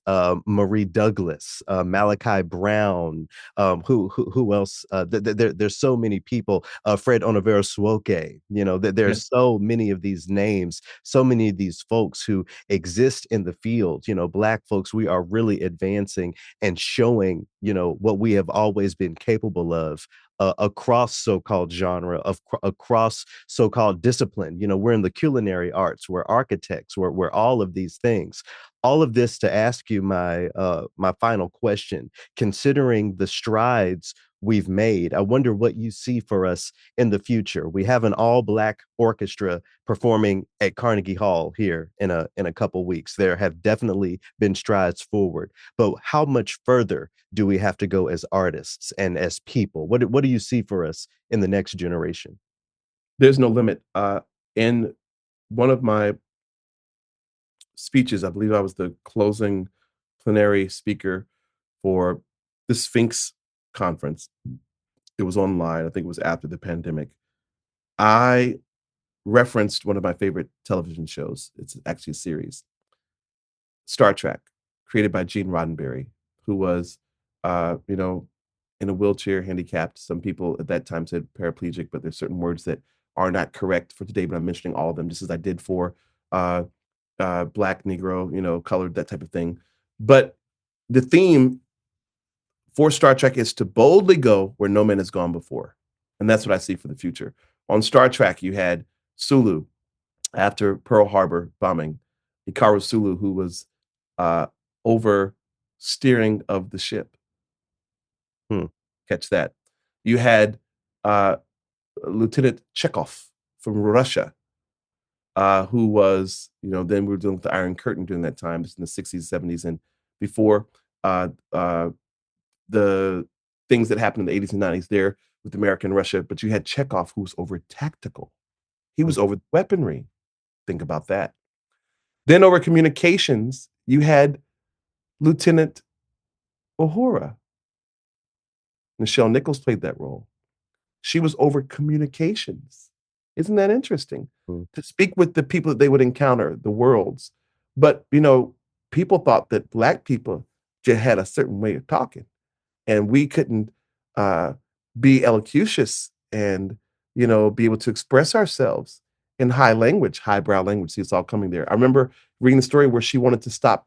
Marie Douglas, Malachi Brown, who else? There's so many people. Fred Onivero Swoke. yes. There's so many of these names, so many of these folks who exist in the field. Black folks, we are really advancing and showing, what we have always been capable of. Across so-called genre, across so-called discipline. We're in the culinary arts, we're architects, we're all of these things. All of this to ask you my final question. Considering the strides we've made, I wonder what you see for us in the future. We have an all-Black orchestra performing at Carnegie Hall here in a couple weeks. There have definitely been strides forward, but how much further do we have to go as artists and as people? What do you see for us in the next generation? There's no limit. In one of my speeches, I believe I was the closing plenary speaker for the Sphinx conference. It was online. I think it was after the pandemic. I referenced one of my favorite television shows. It's actually a series, Star Trek, created by Gene Roddenberry, who was, in a wheelchair, handicapped. Some people at that time said paraplegic, but there's certain words that are not correct for today. But I'm mentioning all of them, just as I did for uh, Black, Negro, colored, that type of thing. But the theme for Star Trek is to boldly go where no man has gone before, and that's what I see for the future. On Star Trek, you had Sulu after Pearl Harbor bombing, Hikaru Sulu, who was uh, over steering of the ship. Hmm. Catch that. You had uh, Lieutenant Chekhov from Russia, who was, then we were dealing with the Iron Curtain during that time, this in the 60s, 70s, and before uh, uh, the things that happened in the 80s and 90s there with America and Russia. But you had Chekhov, who was over tactical. He was over weaponry. Think about that. Then over communications, you had Lieutenant Uhura. Nichelle Nichols played that role. She was over communications. Isn't that interesting? Hmm. To speak with the people that they would encounter, the worlds. But, people thought that Black people just had a certain way of talking, and we couldn't uh, be elocutious and be able to express ourselves in high language, highbrow language. See, it's all coming there. I remember reading the story where she wanted to stop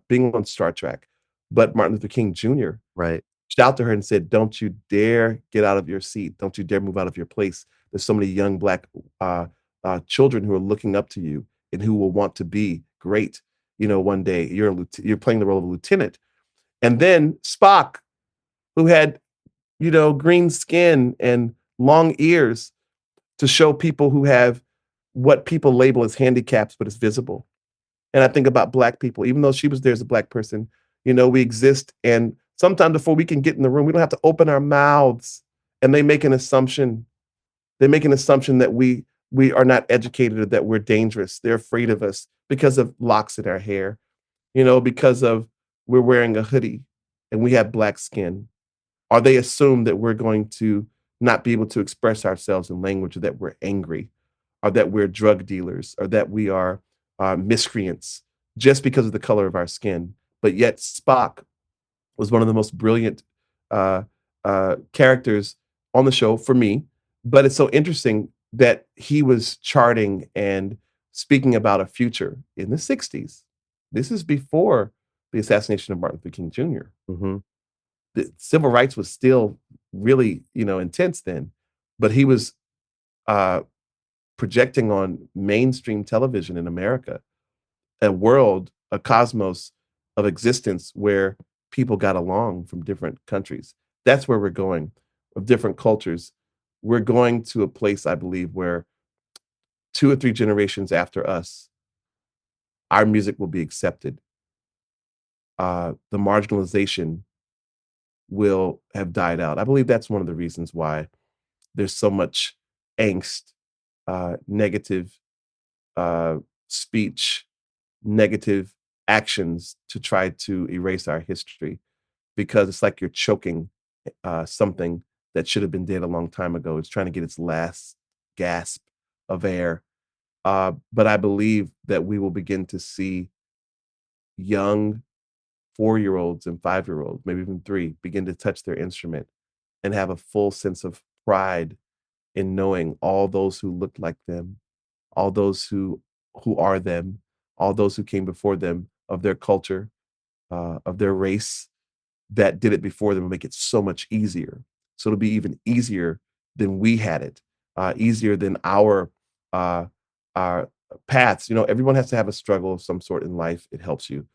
being on Star Trek, but Martin Luther King Jr. Right. reached out to her and said, "Don't you dare get out of your seat. Don't you dare move out of your place. There's so many young Black uh, children who are looking up to you and who will want to be great. One day you're playing the role of a lieutenant." And then Spock, who had green skin and long ears to show people who have what people label as handicaps, but it's visible. And I think about Black people, even though she was there as a Black person, we exist. And sometimes before we can get in the room, we don't have to open our mouths. And they make an assumption. They make an assumption that we are not educated or that we're dangerous. They're afraid of us because of locks in our hair, because of we're wearing a hoodie and we have Black skin, or they assume that we're going to not be able to express ourselves in language, or that we're angry, or that we're drug dealers, or that we are miscreants just because of the color of our skin. But yet Spock was one of the most brilliant uh, characters on the show for me. But it's so interesting that he was charting and speaking about a future in the 60s. This is before the assassination of Martin Luther King Jr. Hmm. The civil rights was still really, intense then, but he was uh, projecting on mainstream television in America a world, a cosmos of existence where people got along from different countries. That's where we're going, of different cultures. We're going to a place, I believe, where 2 or 3 generations after us, our music will be accepted. The marginalization will have died out. I believe that's one of the reasons why there's so much angst, negative uh, speech, negative actions to try to erase our history, because it's like you're choking something that should have been dead a long time ago. It's trying to get its last gasp of air. But I believe that we will begin to see young 4-year olds and 5-year olds, maybe even three, begin to touch their instrument and have a full sense of pride in knowing all those who look like them, all those who are them, all those who came before them, of their culture, of their race, that did it before them, will make it so much easier. So it'll be even easier than we had it, easier than uh, our paths. Everyone has to have a struggle of some sort in life. It helps you,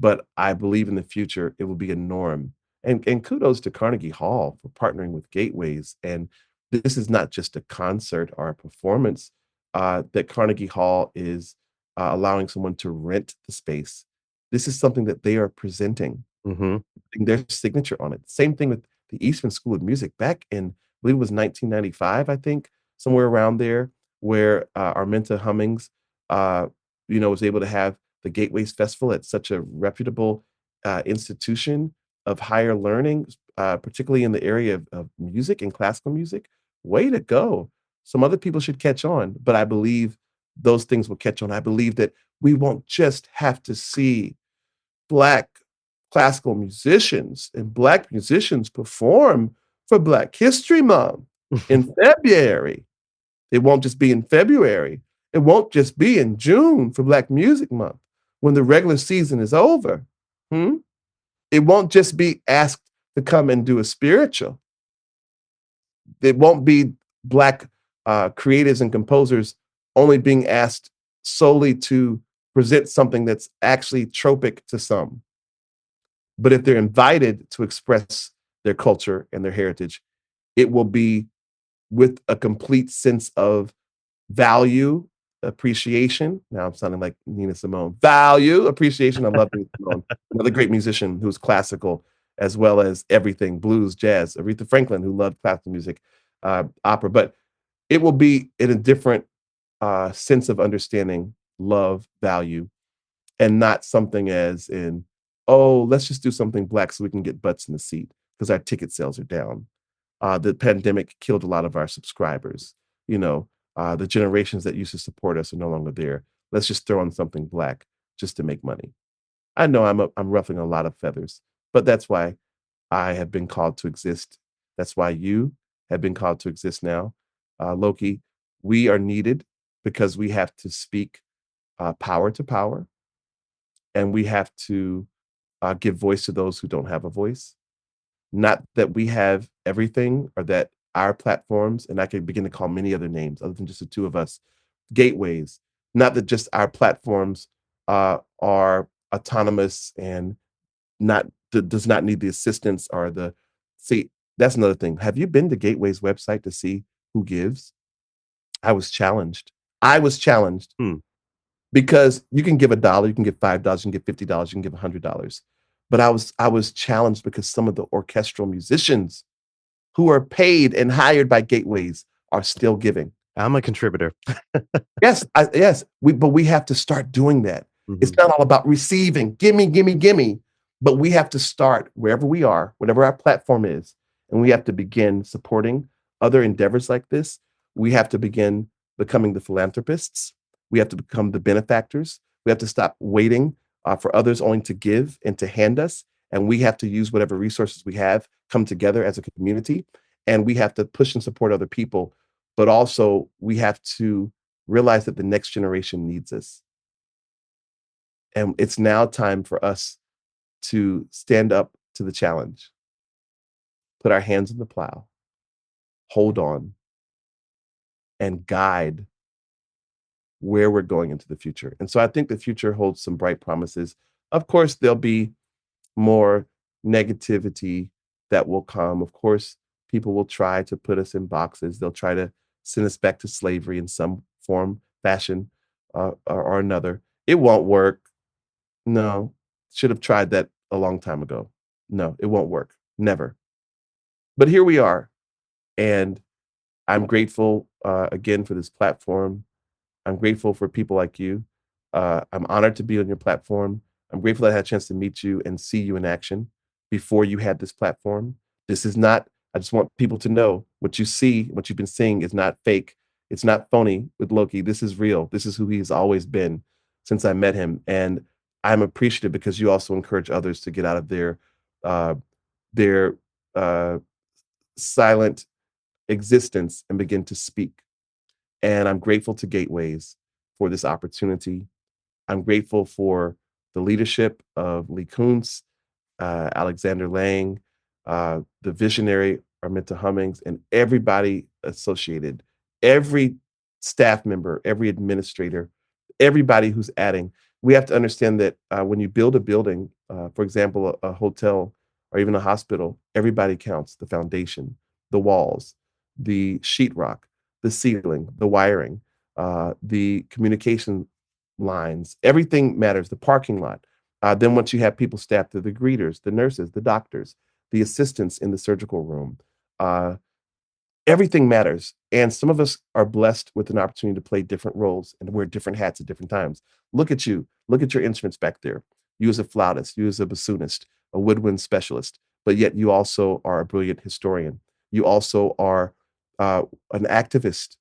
but I believe in the future it will be a norm. And kudos to Carnegie Hall for partnering with Gateways. And this is not just a concert or a performance. That Carnegie Hall is allowing someone to rent the space. This is something that they are presenting, Hmm. putting their signature on it. Same thing with the Eastman School of Music back in, I believe it was 1995, I think, somewhere around there, where Arminta Hummings, was able to have the Gateways Festival at such a reputable institution of higher learning, particularly in the area of music and classical music. Way to go. Some other people should catch on, but I believe those things will catch on. I believe that we won't just have to see Black classical musicians and Black musicians perform for Black History Month in February. It won't just be in February. It won't just be in June for Black Music Month when the regular season is over. Hmm? It won't just be asked to come and do a spiritual. It won't be Black creatives and composers only being asked solely to present something that's actually tropic to some. But if they're invited to express their culture and their heritage, it will be with a complete sense of value, appreciation. Now I'm sounding like Nina Simone. Value, appreciation. I love Nina Simone, another great musician who's classical as well as everything blues, jazz. Aretha Franklin, who loved classical music, opera. But it will be in a different sense of understanding love, value, and not something as in, oh, let's just do something Black so we can get butts in the seat because our ticket sales are down. The pandemic killed a lot of our subscribers. The generations that used to support us are no longer there. Let's just throw on something Black just to make money. I know I'm ruffling a lot of feathers, but that's why I have been called to exist. That's why you have been called to exist now. Loki, we are needed because we have to speak power to power, and we have to give voice to those who don't have a voice. Not that we have everything or that our platforms, and I could begin to call many other names other than just the two of us, gateways, not that just our platforms are autonomous and not does not need the assistance or the see. That's another thing. Have you been to Gateway's website to see who gives? I was challenged. I was challenged Hmm. because you can give $1, you can give $5, you can give $50, you can give $100. But I was challenged because some of the orchestral musicians who are paid and hired by Gateways are still giving. I'm a contributor. Yes, but we have to start doing that. It's Mhm. not all about receiving, gimme, gimme, gimme, but we have to start wherever we are, whatever our platform is, and we have to begin supporting other endeavors like this. We have to begin becoming the philanthropists. We have to become the benefactors. We have to stop waiting for others only to give and to hand us, and we have to use whatever resources we have, come together as a community, and we have to push and support other people, but also we have to realize that the next generation needs us. And it's now time for us to stand up to the challenge, put our hands in the plow, hold on, and guide where we're going into the future. And so I think the future holds some bright promises. Of course, there'll be more negativity that will come. Of course, people will try to put us in boxes. They'll try to send us back to slavery in some form, fashion, or another. It won't work. No, should have tried that a long time ago. No, it won't work. Never. But here we are, and I'm grateful again for this platform. I'm grateful for people like you. I'm honored to be on your platform. I'm grateful that I had a chance to meet you and see you in action before you had this platform. This is not, I just want people to know what you see, what you've been seeing is not fake. It's not phony with Loki. This is real. This is who he's always been since I met him. And I'm appreciative because you also encourage others to get out of uh, their uh, silent existence and begin to speak. And I'm grateful to Gateways for this opportunity. I'm grateful for the leadership of Lee Kuntz, Alexander Lang, the visionary Arminta Hummings, and everybody associated, every staff member, every administrator, everybody who's adding. We have to understand that when you build a building, for example, a hotel or even a hospital, everybody counts: the foundation, the walls, the sheetrock, the ceiling, the wiring, the communication lines. Everything matters. The parking lot. Then once you have people staffed, the greeters, the nurses, the doctors, the assistants in the surgical room, uh, everything matters. And some of us are blessed with an opportunity to play different roles and wear different hats at different times. Look at you. Look at your instruments back there. You as a flautist, you as a bassoonist, a woodwind specialist, but yet you also are a brilliant historian. You also are an activist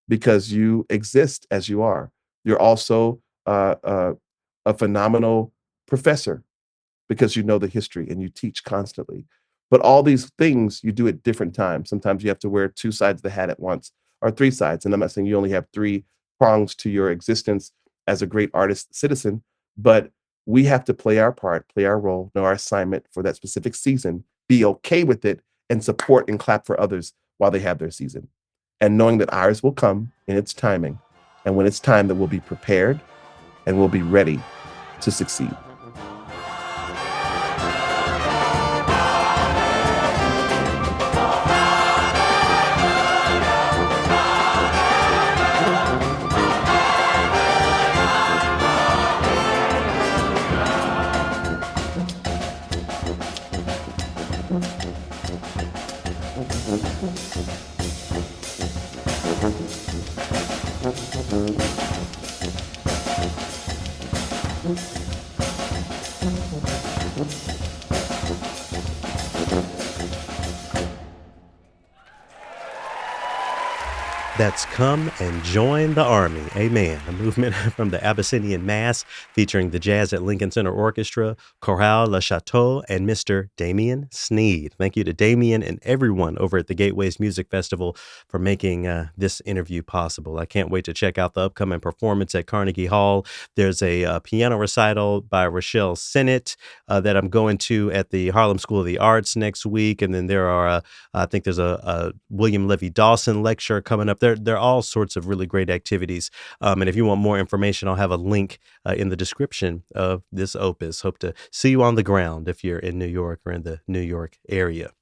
because you exist as you are. You're also a phenomenal professor because you know the history and you teach constantly. But all these things you do at different times. Sometimes you have to wear two sides of the hat at once or three sides. And I'm not saying you only have three prongs to your existence as a great artist citizen, but we have to play our part, play our role, know our assignment for that specific season, be okay with it, and support and clap for others while they have their season. And knowing that ours will come in its timing. And when it's time, that we'll be prepared and we'll be ready to succeed. That's Come and Join the Army. Amen. A movement from the Abyssinian Mass featuring the Jazz at Lincoln Center Orchestra, Chorale Le Chateau, and Mr. Damien Sneed. Thank you to Damien and everyone over at the Gateways Music Festival for making this interview possible. I can't wait to check out the upcoming performance at Carnegie Hall. There's a piano recital by Rochelle Sennett that I'm going to at the Harlem School of the Arts next week. And then there are I think there's a William Levy Dawson lecture coming up. There are all sorts of really great activities. And if you want more information, I'll have a link in the description of this opus. Hope to see you on the ground if you're in New York or in the New York area.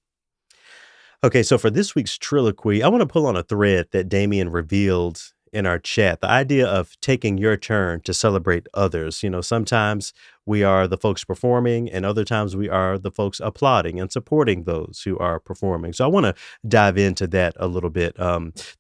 Okay, so for this week's Triloquy, I want to pull on a thread that Damien revealed in our chat. The idea of taking your turn to celebrate others. Sometimes we are the folks performing, and other times we are the folks applauding and supporting those who are performing. So I want to dive into that a little bit.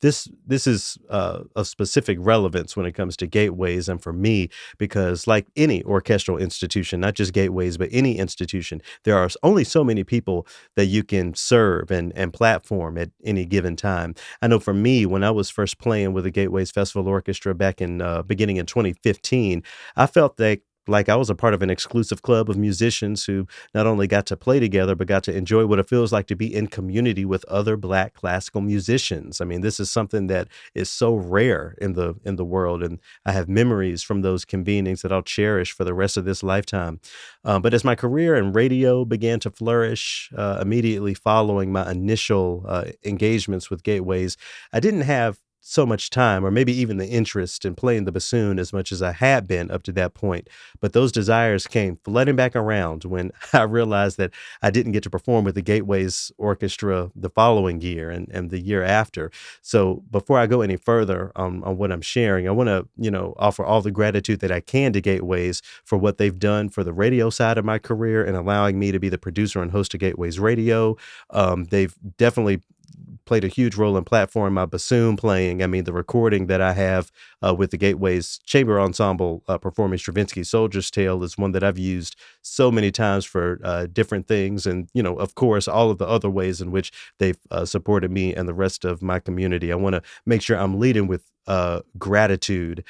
This is of specific relevance when it comes to Gateways, and for me, because like any orchestral institution, not just Gateways, but any institution, there are only so many people that you can serve and platform at any given time. I know for me, when I was first playing with the Gateways Festival Orchestra back in beginning in 2015, I felt that like I was a part of an exclusive club of musicians who not only got to play together, but got to enjoy what it feels like to be in community with other Black classical musicians. I mean, this is something that is so rare in the world, and I have memories from those convenings that I'll cherish for the rest of this lifetime. But as my career in radio began to flourish, immediately following my initial engagements with Gateways, I didn't have so much time or maybe even the interest in playing the bassoon as much as I had been up to that point. But those desires came flooding back around when I realized that I didn't get to perform with the Gateways Orchestra the following year and the year after. So before I go any further on what I'm sharing, I want to, offer all the gratitude that I can to Gateways for what they've done for the radio side of my career and allowing me to be the producer and host of Gateways Radio. They've definitely played a huge role in platforming my bassoon playing. I mean, the recording that I have with the Gateways Chamber Ensemble performing Stravinsky's Soldier's Tale is one that I've used so many times for different things. And, of course, all of the other ways in which they've supported me and the rest of my community. I want to make sure I'm leading with gratitude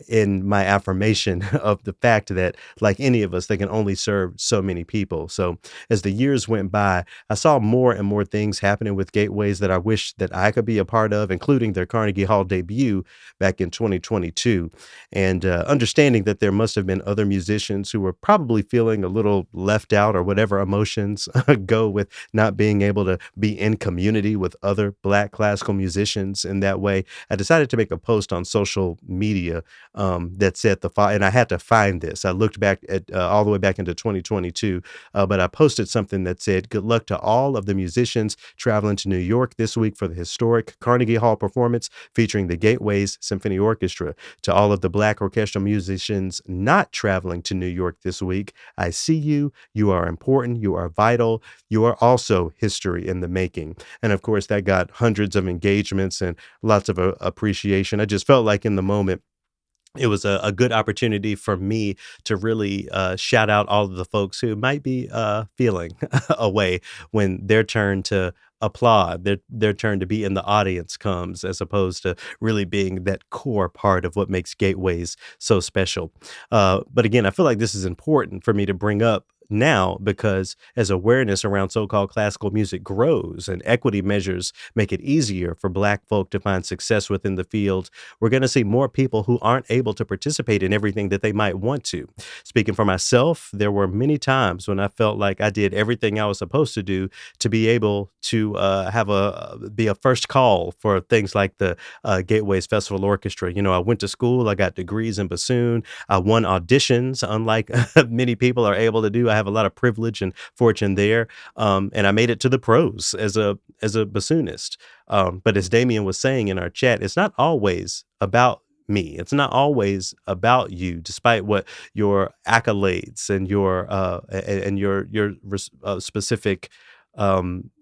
in my affirmation of the fact that, like any of us, they can only serve so many people. So as the years went by, I saw more and more things happening with Gateways that I wish that I could be a part of, including their Carnegie Hall debut back in 2022. And understanding that there must have been other musicians who were probably feeling a little left out or whatever emotions go with not being able to be in community with other Black classical musicians in that way, I decided to make a post on social media that said and I had to find this. I looked back at all the way back into 2022, but I posted something that said, "Good luck to all of the musicians traveling to New York this week for the historic Carnegie Hall performance featuring the Gateways Symphony Orchestra. To all of the Black orchestral musicians not traveling to New York this week, I see you. You are important. You are vital. You are also history in the making." And of course, that got hundreds of engagements and lots of appreciation. I just felt like in the moment, it was a good opportunity for me to really shout out all of the folks who might be feeling away when their turn to applaud, their turn to be in the audience comes, as opposed to really being that core part of what makes Gateways so special. But again, I feel like this is important for me to bring up now because as awareness around so-called classical music grows and equity measures make it easier for Black folk to find success within the field, we're going to see more people who aren't able to participate in everything that they might want to. Speaking for myself, there were many times when I felt like I did everything I was supposed to do to be able to be a first call for things like the Gateways Festival Orchestra. I went to school, I got degrees in bassoon, I won auditions, unlike many people are able to do. I have a lot of privilege and fortune there, and I made it to the pros as a bassoonist. But as Damien was saying in our chat, it's not always about me. It's not always about you, despite what your accolades and your specific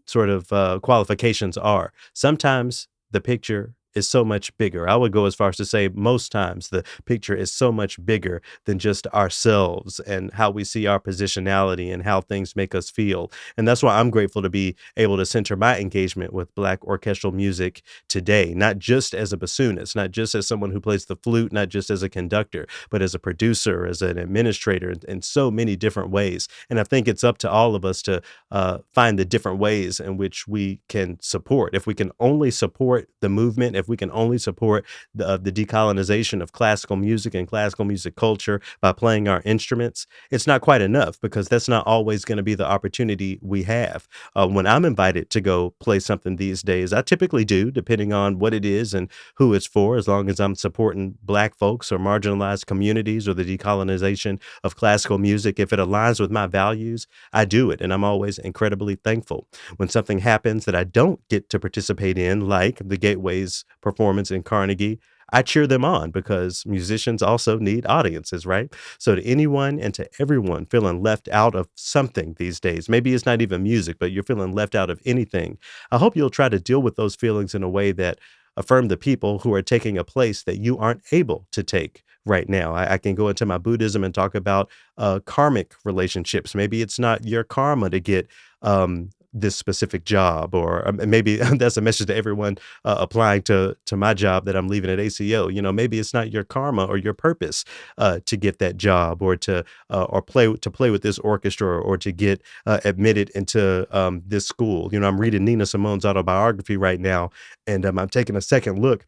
sort of qualifications are. Sometimes the picture is so much bigger. I would go as far as to say most times the picture is so much bigger than just ourselves and how we see our positionality and how things make us feel. And that's why I'm grateful to be able to center my engagement with Black orchestral music today, not just as a bassoonist, not just as someone who plays the flute, not just as a conductor, but as a producer, as an administrator, in so many different ways. And I think it's up to all of us to find the different ways in which we can support. If we can only support the movement, if we can only support the decolonization of classical music and classical music culture by playing our instruments, it's not quite enough because that's not always going to be the opportunity we have. When I'm invited to go play something these days, I typically do, depending on what it is and who it's for, as long as I'm supporting Black folks or marginalized communities or the decolonization of classical music. If it aligns with my values, I do it. And I'm always incredibly thankful. When something happens that I don't get to participate in, like the Gateways performance in Carnegie, I cheer them on because musicians also need audiences, right? So, to anyone and to everyone feeling left out of something these days, maybe it's not even music, but you're feeling left out of anything, I hope you'll try to deal with those feelings in a way that affirm the people who are taking a place that you aren't able to take right now. I can go into my Buddhism and talk about karmic relationships. Maybe it's not your karma to get this specific job, or maybe that's a message to everyone applying to my job that I'm leaving at ACO. Maybe it's not your karma or your purpose to get that job, or to or play with this orchestra, or to get admitted into this school. I'm reading Nina Simone's autobiography right now, and I'm taking a second look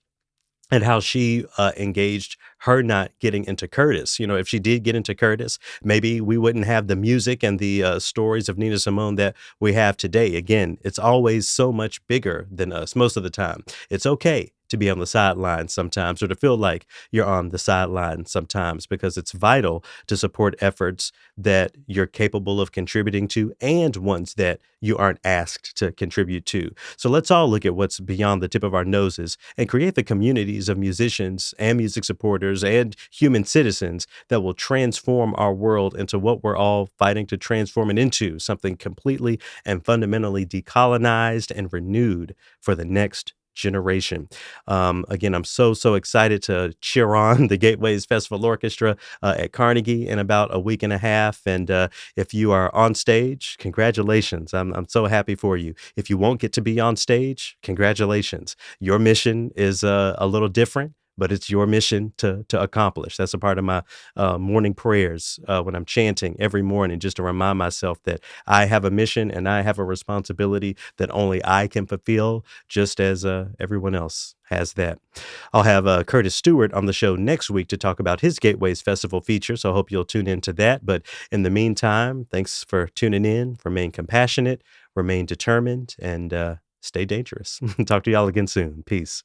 and how she engaged her not getting into Curtis. If she did get into Curtis, maybe we wouldn't have the music and the stories of Nina Simone that we have today. Again, it's always so much bigger than us most of the time. It's okay to be on the sidelines sometimes, or to feel like you're on the sidelines sometimes, because it's vital to support efforts that you're capable of contributing to and ones that you aren't asked to contribute to. So let's all look at what's beyond the tip of our noses and create the communities of musicians and music supporters and human citizens that will transform our world into what we're all fighting to transform it into, something completely and fundamentally decolonized and renewed for the next generation. Again, I'm so excited to cheer on the Gateways Festival Orchestra at Carnegie in about a week and a half. And if you are on stage, congratulations. I'm so happy for you. If you won't get to be on stage, congratulations. Your mission is a little different, but it's your mission to accomplish. That's a part of my morning prayers when I'm chanting every morning, just to remind myself that I have a mission and I have a responsibility that only I can fulfill, just as everyone else has that. I'll have Curtis Stewart on the show next week to talk about his Gateways Festival feature, so I hope you'll tune into that. But in the meantime, thanks for tuning in. Remain compassionate, remain determined, and stay dangerous. Talk to y'all again soon. Peace.